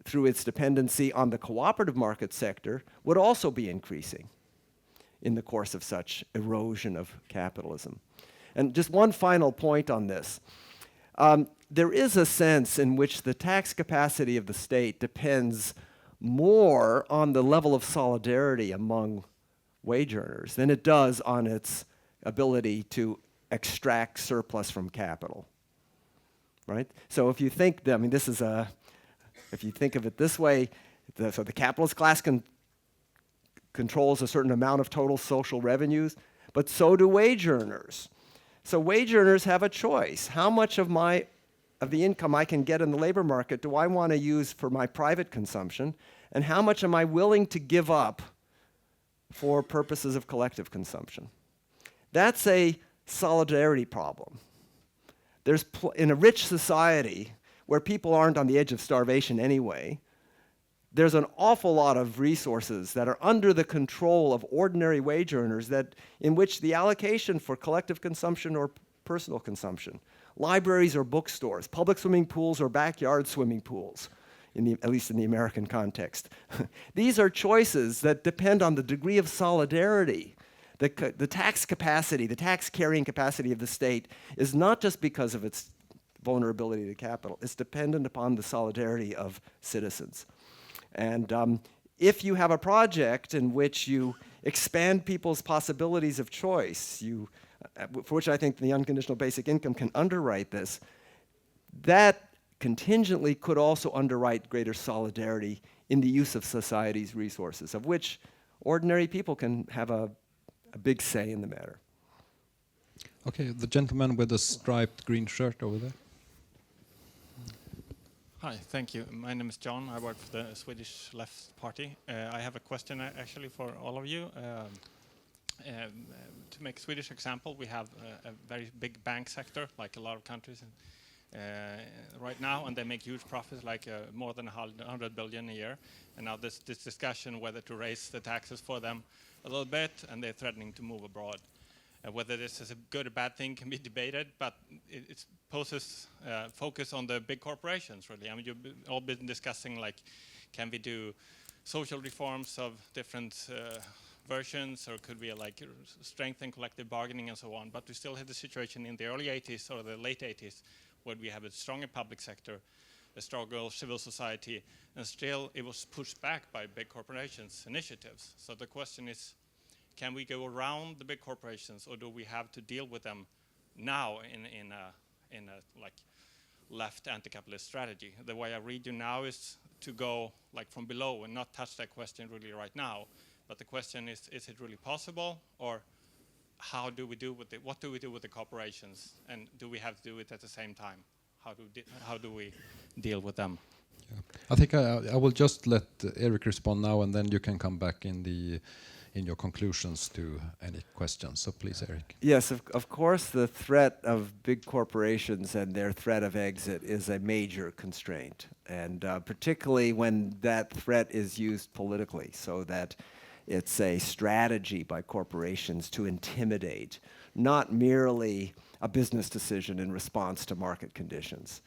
[SPEAKER 2] through its dependency on the cooperative market sector would also be increasing in the course of such erosion of capitalism. And just one final point on this. There is a sense in which the tax capacity of the state depends more on the level of solidarity among wage earners than it does on its ability to extract surplus from capital, right? So if you think, if you think of it this way, so the capitalist class controls a certain amount of total social revenues, but so do wage earners. So wage earners have a choice. How much of the income I can get in the labor market do I want to use for my private consumption, and how much am I willing to give up for purposes of collective consumption? That's a solidarity problem. In a rich society, where people aren't on the edge of starvation anyway, there's an awful lot of resources that are under the control of ordinary wage earners in which the allocation for collective consumption or personal consumption, libraries or bookstores, public swimming pools or backyard swimming pools, at least in the American context. These are choices that depend on the degree of solidarity. The tax capacity, the tax carrying capacity of the state is not just because of its vulnerability to capital, it's dependent upon the solidarity of citizens. And if you have a project in which you expand people's possibilities of choice, for which I think the unconditional basic income can underwrite this, that contingently could also underwrite greater solidarity in the use of society's resources, of which ordinary people can have a big say in the matter.
[SPEAKER 1] Okay, the gentleman with the striped green shirt over there.
[SPEAKER 7] Hi, thank you. My name is John. I work for the Swedish Left Party. I have a question actually for all of you. To make a Swedish example, we have a very big bank sector, like a lot of countries right now, and they make huge profits, like more than 100 billion a year. And now this discussion whether to raise the taxes for them a little bit, and they're threatening to move abroad. Whether this is a good or bad thing can be debated, but it poses focus on the big corporations, really. I mean, you've all been discussing, like, can we do social reforms of different versions, or could we, like, strengthen collective bargaining and so on? But we still had the situation in the early 80s or the late 80s where we have a stronger public sector, a stronger civil society, and still it was pushed back by big corporations' initiatives. So the question is, can we go around the big corporations, or do we have to deal with them now in a like left anti-capitalist strategy? The way I read you now is to go like from below and not touch that question really right now. But the question is it really possible, or how do we do with it? What do we do with the corporations, and do we have to do it at the same time? How do we deal with them?
[SPEAKER 1] Yeah. I think I will just let Erik respond now, and then you can come back in your conclusions to any questions. So please, Erik.
[SPEAKER 2] Yes, of course, the threat of big corporations and their threat of exit is a major constraint, and particularly when that threat is used politically, so that it's a strategy by corporations to intimidate, not merely a business decision in response to market conditions.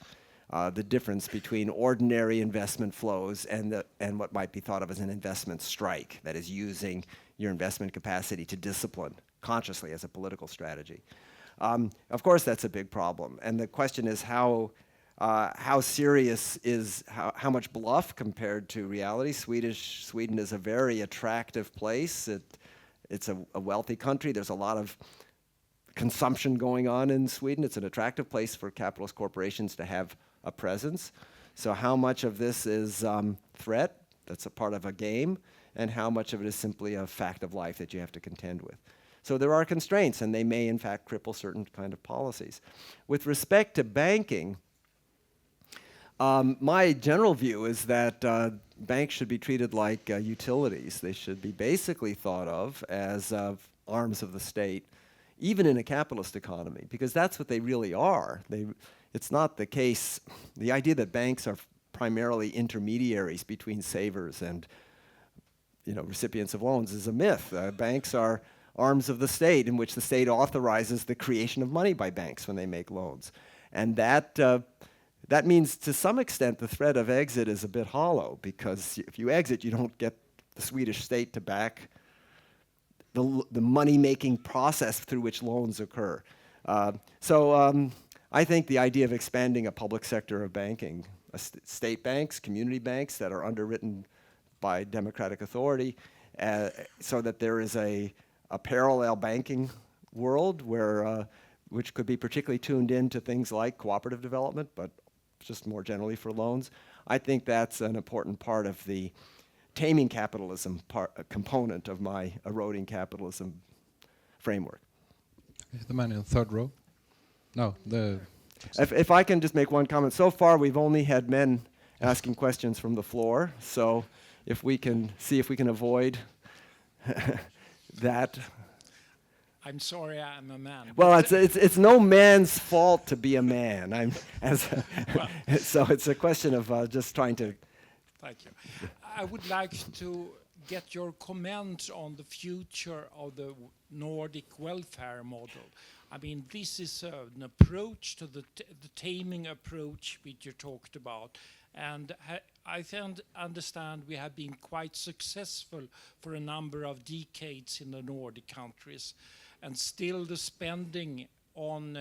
[SPEAKER 2] The difference between ordinary investment flows and what might be thought of as an investment strike, that is using your investment capacity to discipline consciously as a political strategy. Of course, that's a big problem. And the question is how serious is, how much bluff compared to reality? Sweden is a very attractive place. It's a wealthy country. There's a lot of consumption going on in Sweden. It's an attractive place for capitalist corporations to have a presence. So how much of this is threat, that's a part of a game, and how much of it is simply a fact of life that you have to contend with? So there are constraints, and they may in fact cripple certain kind of policies. With respect to banking, my general view is that banks should be treated like utilities. They should be basically thought of as arms of the state, even in a capitalist economy, because that's what they really are. It's not the case, the idea that banks are primarily intermediaries between savers and recipients of loans is a myth. Banks are arms of the state in which the state authorizes the creation of money by banks when they make loans. And that means to some extent the threat of exit is a bit hollow, because if you exit, you don't get the Swedish state to back the money-making process through which loans occur. So I think the idea of expanding a public sector of banking, state banks, community banks that are underwritten by democratic authority, so that there is a parallel banking world which could be particularly tuned in to things like cooperative development, but just more generally for loans. I think that's an important part of the taming capitalism component of my eroding capitalism framework.
[SPEAKER 1] Okay, the man in the third row. No,
[SPEAKER 2] If I can just make one comment. So far, we've only had men asking questions from the floor. So if we can see if we can avoid that.
[SPEAKER 8] I'm sorry, I'm a man.
[SPEAKER 2] Well, it's no man's fault to be a man. So it's a question of just trying to.
[SPEAKER 8] Thank you. I would like to get your comment on the future of the Nordic welfare model. I mean, this is an approach to the taming approach which you talked about. And I understand we have been quite successful for a number of decades in the Nordic countries. And still the spending on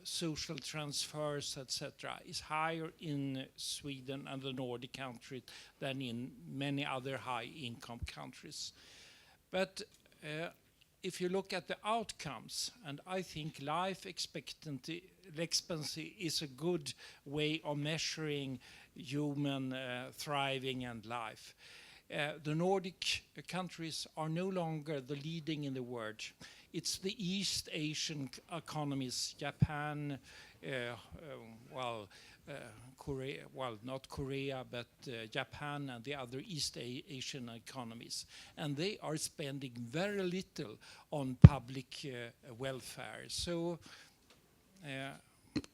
[SPEAKER 8] social transfers, etc., is higher in Sweden and the Nordic countries than in many other high-income countries. But if you look at the outcomes, and I think life expectancy is a good way of measuring human thriving and life. The Nordic countries are no longer the leading in the world. It's the East Asian economies, Japan, Korea, not Korea, but Japan and the other East Asian economies. And they are spending very little on public welfare. So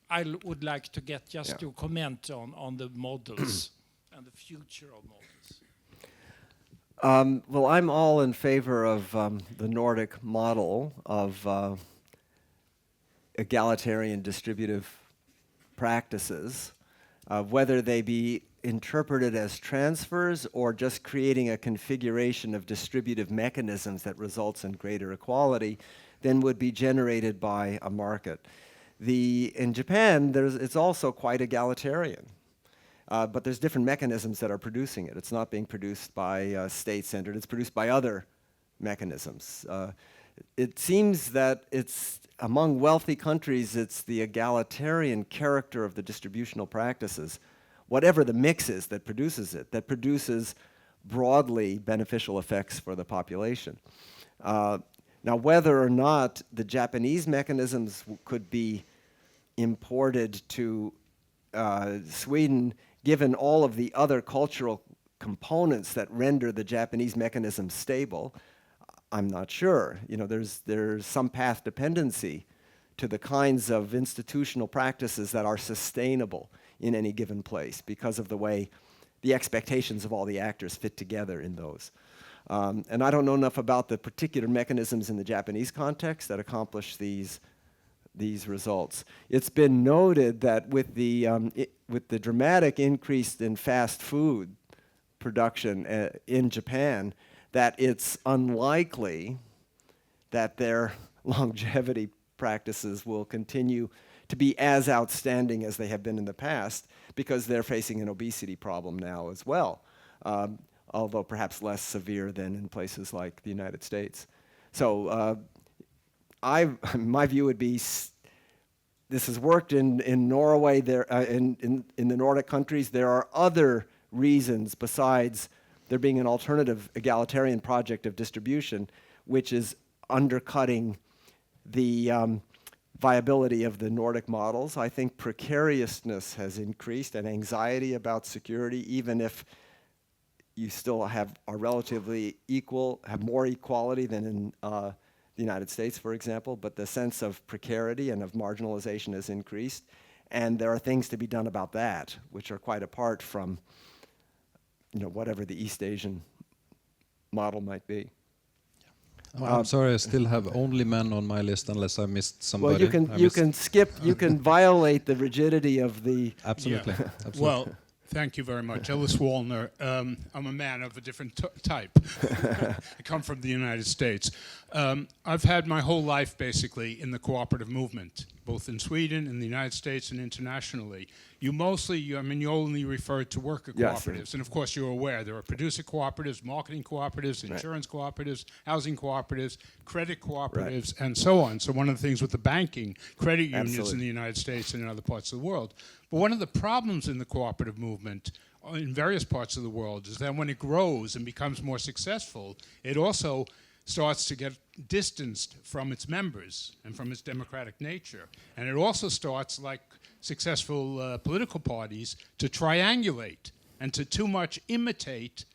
[SPEAKER 8] I would like to get just your comment on the models and the future of models.
[SPEAKER 2] Well, I'm all in favor of the Nordic model of egalitarian distributive practices, whether they be interpreted as transfers or just creating a configuration of distributive mechanisms that results in greater equality, then would be generated by a market. In Japan, it's also quite egalitarian. But there's different mechanisms that are producing it. It's not being produced by state-centered. It's produced by other mechanisms. It seems that it's among wealthy countries, it's the egalitarian character of the distributional practices, whatever the mix is that produces it, that produces broadly beneficial effects for the population. Now, whether or not the Japanese mechanisms could be imported to Sweden, given all of the other cultural components that render the Japanese mechanism stable, I'm not sure. You know, there's some path dependency to the kinds of institutional practices that are sustainable in any given place because of the way the expectations of all the actors fit together in those. And I don't know enough about the particular mechanisms in the Japanese context that accomplish these results. It's been noted that with the dramatic increase in fast food production in Japan, that it's unlikely that their longevity practices will continue to be as outstanding as they have been in the past, because they're facing an obesity problem now as well, although perhaps less severe than in places like the United States. So my view would be this has worked in Norway, in the Nordic countries. There are other reasons besides there being an alternative egalitarian project of distribution, which is undercutting the viability of the Nordic models. I think precariousness has increased and anxiety about security, even if you still are relatively equal, have more equality than in the United States, for example, but the sense of precarity and of marginalization has increased. And there are things to be done about that, which are quite apart from whatever the East Asian model might be.
[SPEAKER 1] I'm sorry, I still have only men on my list unless I missed somebody.
[SPEAKER 2] Well, you can skip, you can violate the rigidity of the...
[SPEAKER 1] Absolutely.
[SPEAKER 9] Yeah.
[SPEAKER 1] Absolutely.
[SPEAKER 9] Well, thank you very much. Ellis Wallner. I'm a man of a different type. I come from the United States. I've had my whole life basically in the cooperative movement, both in Sweden, in the United States, and internationally. You only refer to worker cooperatives. Yes. And of course, you're aware there are producer cooperatives, marketing cooperatives, insurance cooperatives, housing cooperatives, credit cooperatives, and so on. So one of the things with the banking, credit unions in the United States and in other parts of the world. But one of the problems in the cooperative movement in various parts of the world is that when it grows and becomes more successful, it also starts to get distanced from its members and from its democratic nature. And it also starts, like successful political parties, to triangulate and to too much imitate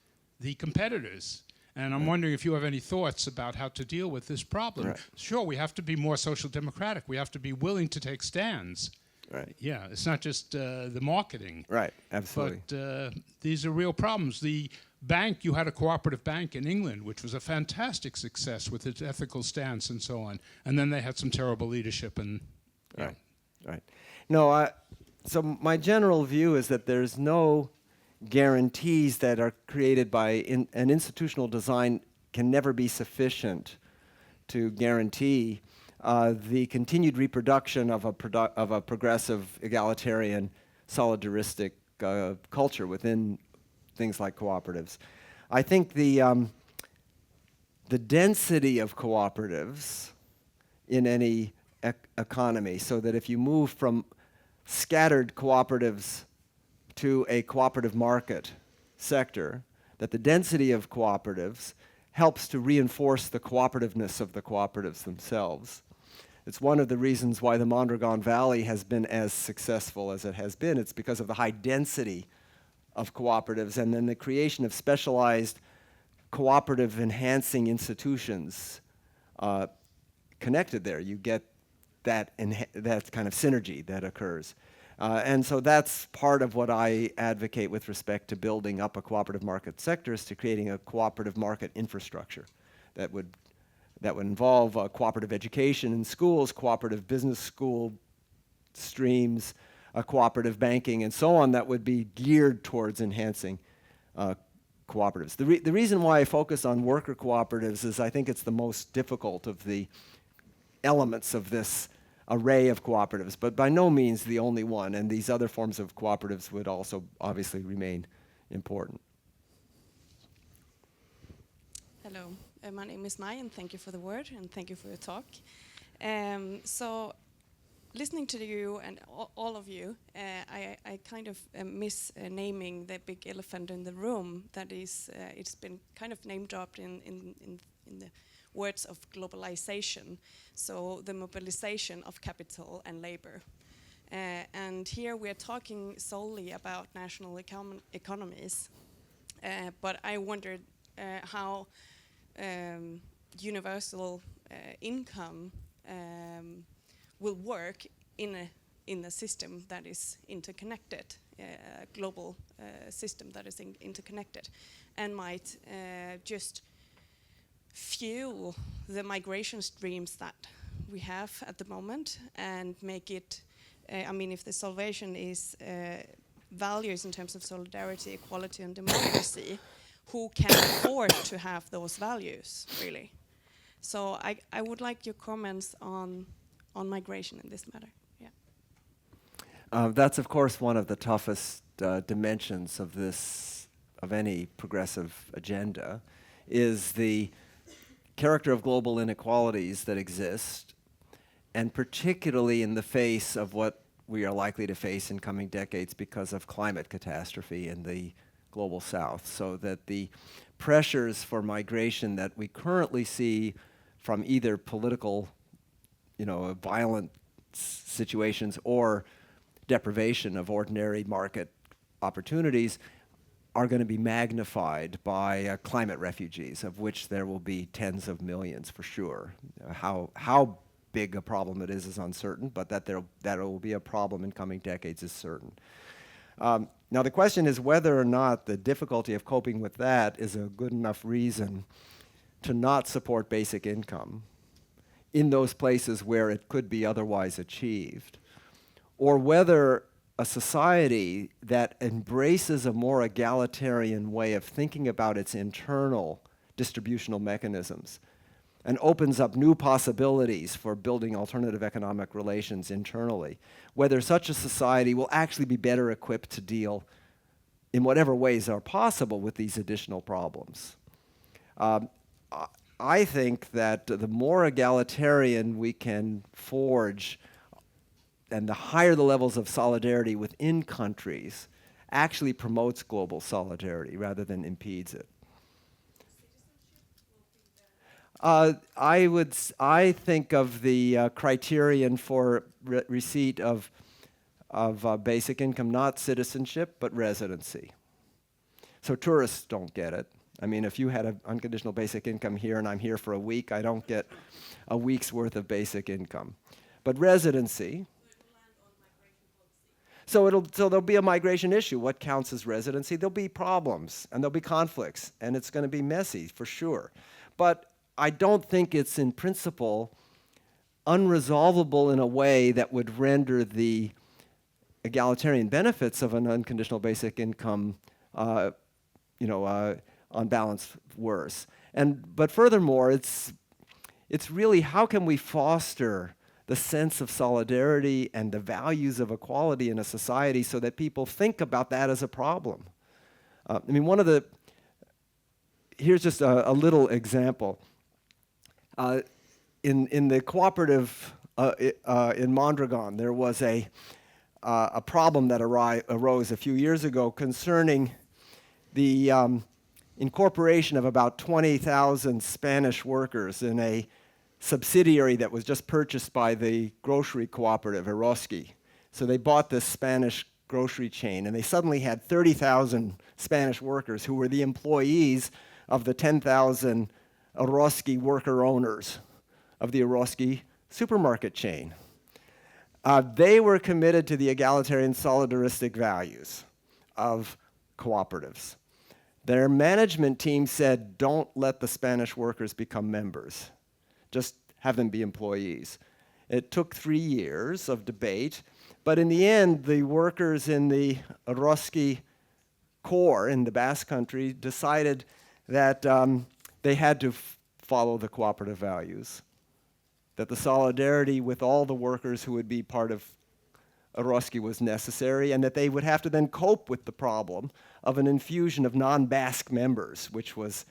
[SPEAKER 9] the competitors. And I'm wondering if you have any thoughts about how to deal with this problem.
[SPEAKER 2] Right.
[SPEAKER 9] Sure, we have to be more social democratic. We have to be willing to take stands.
[SPEAKER 2] Right.
[SPEAKER 9] Yeah, it's not just the marketing.
[SPEAKER 2] Right, absolutely.
[SPEAKER 9] But these are real problems. The bank, you had a cooperative bank in England, which was a fantastic success with its ethical stance and so on. And then they had some terrible leadership and...
[SPEAKER 2] Right, right. No, so my general view is that there's no guarantees that are created by an institutional design can never be sufficient to guarantee the continued reproduction of a progressive, egalitarian, solidaristic culture within things like cooperatives. I think the density of cooperatives in any economy, so that if you move from scattered cooperatives to a cooperative market sector, that the density of cooperatives helps to reinforce the cooperativeness of the cooperatives themselves. It's one of the reasons why the Mondragon Valley has been as successful as it has been. It's because of the high density of cooperatives and then the creation of specialized cooperative enhancing institutions connected there. You get that kind of synergy that occurs. And so that's part of what I advocate with respect to building up a cooperative market sector, is to creating a cooperative market infrastructure that would involve cooperative education in schools, cooperative business school streams, cooperative banking, and so on, that would be geared towards enhancing cooperatives. The reason why I focus on worker cooperatives is I think it's the most difficult of the elements of this array of cooperatives, but by no means the only one, and these other forms of cooperatives would also obviously remain important.
[SPEAKER 10] Hello, my name is Mai, and thank you for the word, and thank you for your talk. So, listening to you and all of you, I kind of miss naming the big elephant in the room. That is, it's been kind of name dropped in the words of globalization, so the mobilization of capital and labor. And here we are talking solely about national economies, but I wondered how universal income will work in a system that is interconnected, a global system that is interconnected, and might just fuel the migration streams that we have at the moment and make it, I mean, if the salvation is values in terms of solidarity, equality, and democracy, who can afford to have those values, really? So I would like your comments on migration in this matter. Yeah.
[SPEAKER 2] That's, of course, one of the toughest dimensions of any progressive agenda, is the character of global inequalities that exist, and particularly in the face of what we are likely to face in coming decades because of climate catastrophe in the global south, so that the pressures for migration that we currently see from either political, violent situations or deprivation of ordinary market opportunities are going to be magnified by climate refugees, of which there will be tens of millions for sure. How big a problem it is uncertain, but that it will be a problem in coming decades is certain. Now the question is whether or not the difficulty of coping with that is a good enough reason to not support basic income in those places where it could be otherwise achieved, or whether a society that embraces a more egalitarian way of thinking about its internal distributional mechanisms and opens up new possibilities for building alternative economic relations internally, whether such a society will actually be better equipped to deal in whatever ways are possible with these additional problems. I think that the more egalitarian we can forge and the higher the levels of solidarity within countries actually promotes global solidarity rather than impedes it. I think of the criterion for receipt of basic income, not citizenship, but residency. So tourists don't get it. I mean, if you had an unconditional basic income here and I'm here for a week, I don't get a week's worth of basic income. But residency, so there'll be a migration issue. What counts as residency? There'll be problems and there'll be conflicts and it's going to be messy for sure. But I don't think it's in principle unresolvable in a way that would render the egalitarian benefits of an unconditional basic income, on balance, worse. But furthermore, it's really how can we foster the sense of solidarity and the values of equality in a society so that people think about that as a problem. Here's just a little example. In the cooperative in Mondragon, there was a problem that arose a few years ago concerning the incorporation of about 20,000 Spanish workers in a subsidiary that was just purchased by the grocery cooperative, Eroski. So they bought this Spanish grocery chain, and they suddenly had 30,000 Spanish workers who were the employees of the 10,000 Eroski worker owners of the Eroski supermarket chain. They were committed to the egalitarian solidaristic values of cooperatives. Their management team said, don't let the Spanish workers become members. Just have them be employees. It took 3 years of debate, but in the end, the workers in the Eroski core in the Basque Country decided that they had to follow the cooperative values, that the solidarity with all the workers who would be part of Eroski was necessary, and that they would have to then cope with the problem of an infusion of non-Basque members, which was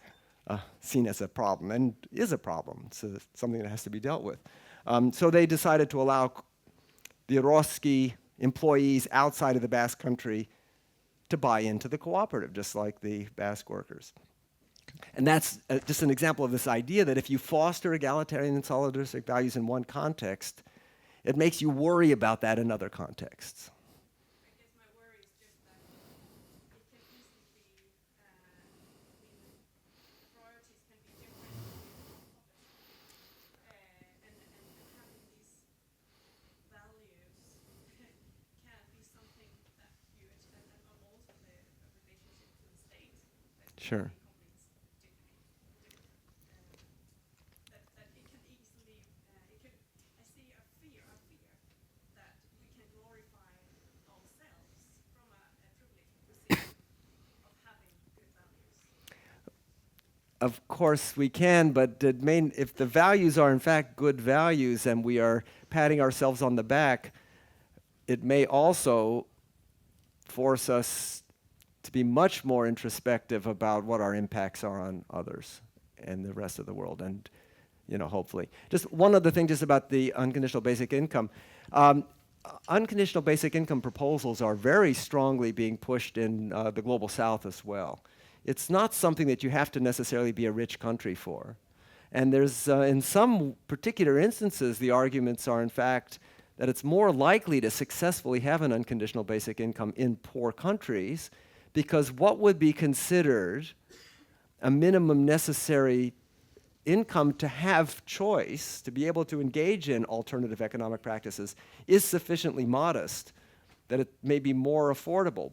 [SPEAKER 2] seen as a problem, and is a problem. It's something that has to be dealt with. So they decided to allow the Eroski employees outside of the Basque Country to buy into the cooperative, just like the Basque workers. And that's just an example of this idea that if you foster egalitarian and solidaristic values in one context, it makes you worry about that in other contexts.
[SPEAKER 10] I guess my worry is just that it can easily be, priorities can be different and having these values can be something that you extend, and also the relationship to the state.
[SPEAKER 2] Sure. Of course we can, but if the values are in fact good values and we are patting ourselves on the back, it may also force us to be much more introspective about what our impacts are on others and the rest of the world, and hopefully. Just one other thing just about the unconditional basic income. Unconditional basic income proposals are very strongly being pushed in the global south as well. It's not something that you have to necessarily be a rich country for. And there's, in some particular instances, the arguments are in fact that it's more likely to successfully have an unconditional basic income in poor countries, because what would be considered a minimum necessary income to have choice, to be able to engage in alternative economic practices, is sufficiently modest that it may be more affordable.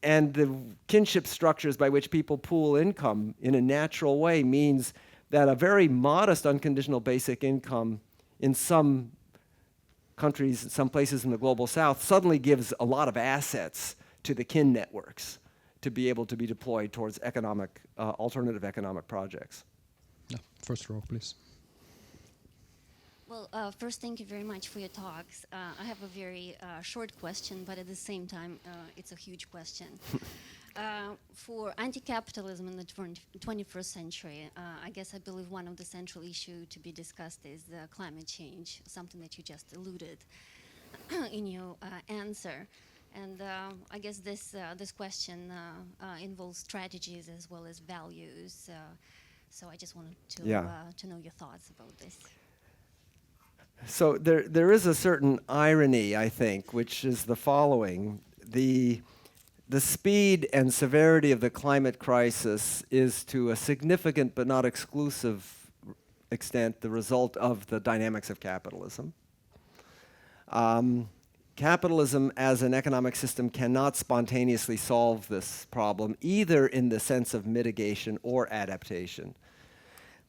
[SPEAKER 2] And the kinship structures by which people pool income in a natural way means that a very modest unconditional basic income in some countries, in some places in the global south, suddenly gives a lot of assets to the kin networks to be able to be deployed towards alternative economic projects.
[SPEAKER 1] Yeah, first row, please.
[SPEAKER 11] Well, first, thank you very much for your talks. I have a very short question, but at the same time, it's a huge question. For anti-capitalism in the 21st century, I believe one of the central issues to be discussed is climate change, something that you just alluded in your answer. And I guess this question involves strategies as well as values. So I just wanted to know your thoughts about this.
[SPEAKER 2] So there is a certain irony, I think, which is the following. The the speed and severity of the climate crisis is to a significant but not exclusive extent the result of the dynamics of capitalism. Capitalism as an economic system cannot spontaneously solve this problem, either in the sense of mitigation or adaptation.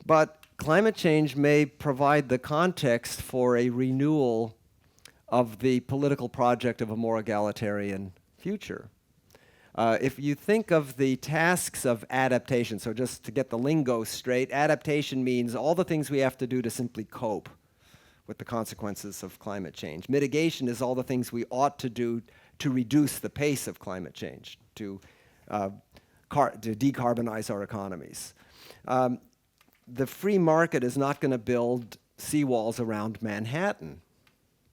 [SPEAKER 2] But climate change may provide the context for a renewal of the political project of a more egalitarian future. If you think of the tasks of adaptation, so just to get the lingo straight, adaptation means all the things we have to do to simply cope with the consequences of climate change. Mitigation is all the things we ought to do to reduce the pace of climate change, to decarbonize our economies. The free market is not going to build seawalls around Manhattan.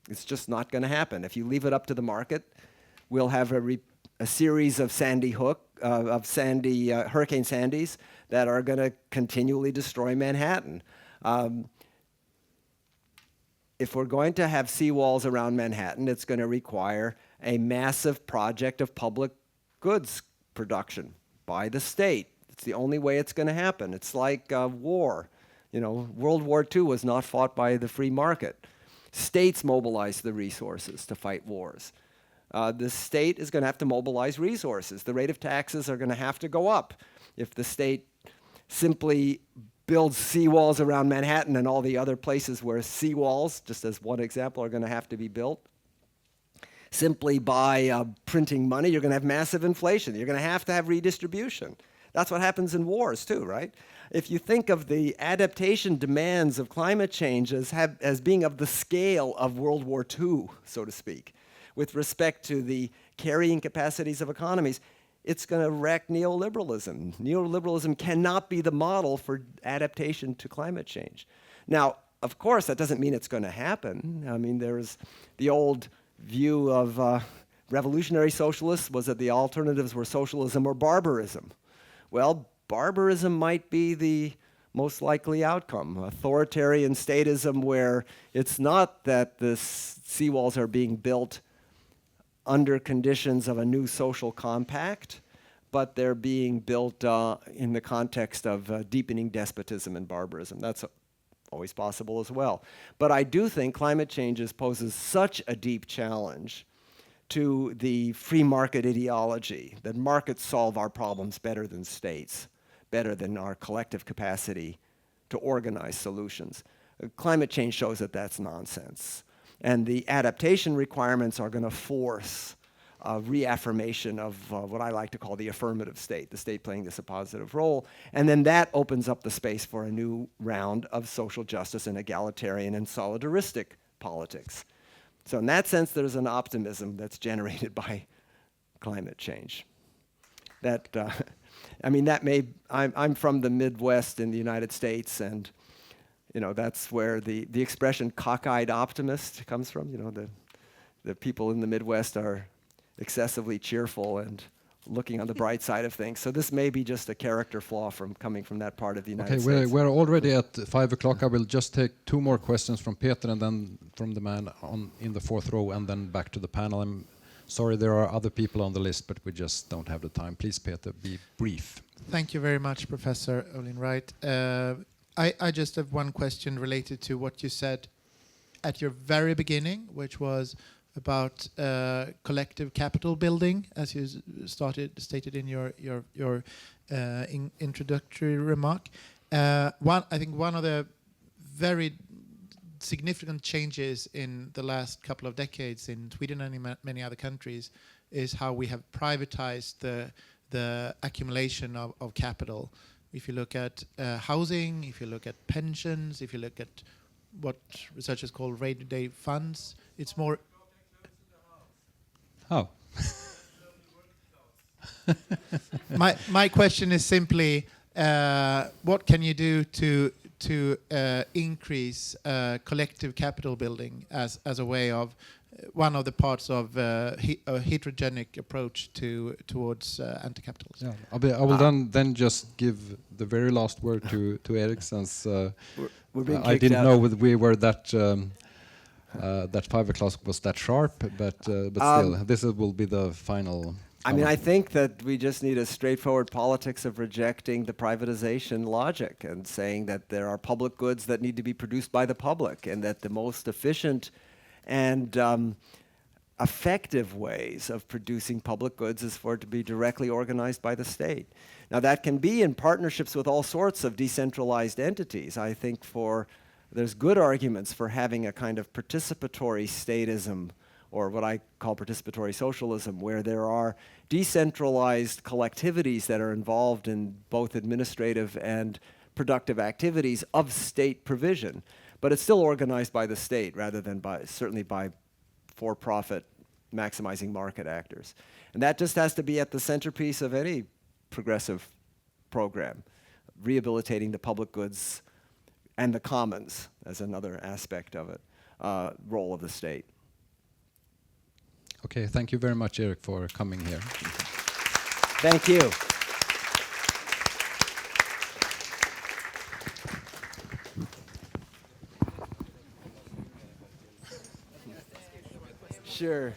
[SPEAKER 2] It's just not going to happen. If you leave it up to the market, we'll have a series of Hurricane Sandys that are going to continually destroy Manhattan. If we're going to have seawalls around Manhattan, it's going to require a massive project of public goods production by the state. It's the only way it's going to happen. It's like war. You know, World War II was not fought by the free market. States mobilized the resources to fight wars. The state is going to have to mobilize resources. The rate of taxes are going to have to go up. If the state simply builds seawalls around Manhattan and all the other places where seawalls, just as one example, are going to have to be built, simply by printing money, you're going to have massive inflation. You're going to have redistribution. That's what happens in wars too, right? If you think of the adaptation demands of climate change as being of the scale of World War II, so to speak, with respect to the carrying capacities of economies, it's going to wreck neoliberalism. Neoliberalism cannot be the model for adaptation to climate change. Now, of course, that doesn't mean it's going to happen. I mean, there's the old view of revolutionary socialists was that the alternatives were socialism or barbarism. Well, barbarism might be the most likely outcome. Authoritarian statism where it's not that the seawalls are being built under conditions of a new social compact, but they're being built in the context of deepening despotism and barbarism. That's always possible as well. But I do think climate change poses such a deep challenge to the free market ideology that markets solve our problems better than states, better than our collective capacity to organize solutions. Climate change shows that that's nonsense. And the adaptation requirements are going to force a reaffirmation of what I like to call the affirmative state, the state playing this a positive role. And then that opens up the space for a new round of social justice and egalitarian and solidaristic politics. So in that sense, there's an optimism that's generated by climate change. That, I mean, that may, I'm from the Midwest in the United States, and you know, that's where the expression cockeyed optimist comes from. You know, the people in the Midwest are excessively cheerful and looking on the bright side of things. So this may be just a character flaw from coming from that part of the United States.
[SPEAKER 1] Okay, we're already at 5 o'clock. I will just take 2 more questions from Peter and then from the man in the 4th row and then back to the panel. I'm sorry there are other people on the list, but we just don't have the time. Please, Peter, be brief.
[SPEAKER 12] Thank you very much, Professor Olin Wright. I just have one question related to what you said at your very beginning, which was about collective capital building, as you stated in your introductory remark. I think one of the very significant changes in the last couple of decades in Sweden and in many other countries is how we have privatized the accumulation of capital. If you look at housing, if you look at pensions, if you look at what researchers call rainy day funds, it's more.
[SPEAKER 1] Oh.
[SPEAKER 12] My question is simply, what can you do to increase collective capital building as a way of one of the parts of a heterogenic approach towards anti-capitalism?
[SPEAKER 1] Yeah. I will then just give the very last word to Erik, since I didn't know whether we were that. That 5 o'clock was that sharp, but still, this will be the final
[SPEAKER 2] I mean, I think that we just need a straightforward politics of rejecting the privatization logic and saying that there are public goods that need to be produced by the public, and that the most efficient and effective ways of producing public goods is for it to be directly organized by the state. Now, that can be in partnerships with all sorts of decentralized entities. I think there's good arguments for having a kind of participatory statism, or what I call participatory socialism, where there are decentralized collectivities that are involved in both administrative and productive activities of state provision. But it's still organized by the state rather than certainly by for-profit maximizing market actors. And that just has to be at the centerpiece of any progressive program, rehabilitating the public goods and the commons as another aspect of it, role of the state.
[SPEAKER 1] Okay, thank you very much, Erik, for coming here.
[SPEAKER 2] Thank you. Sure.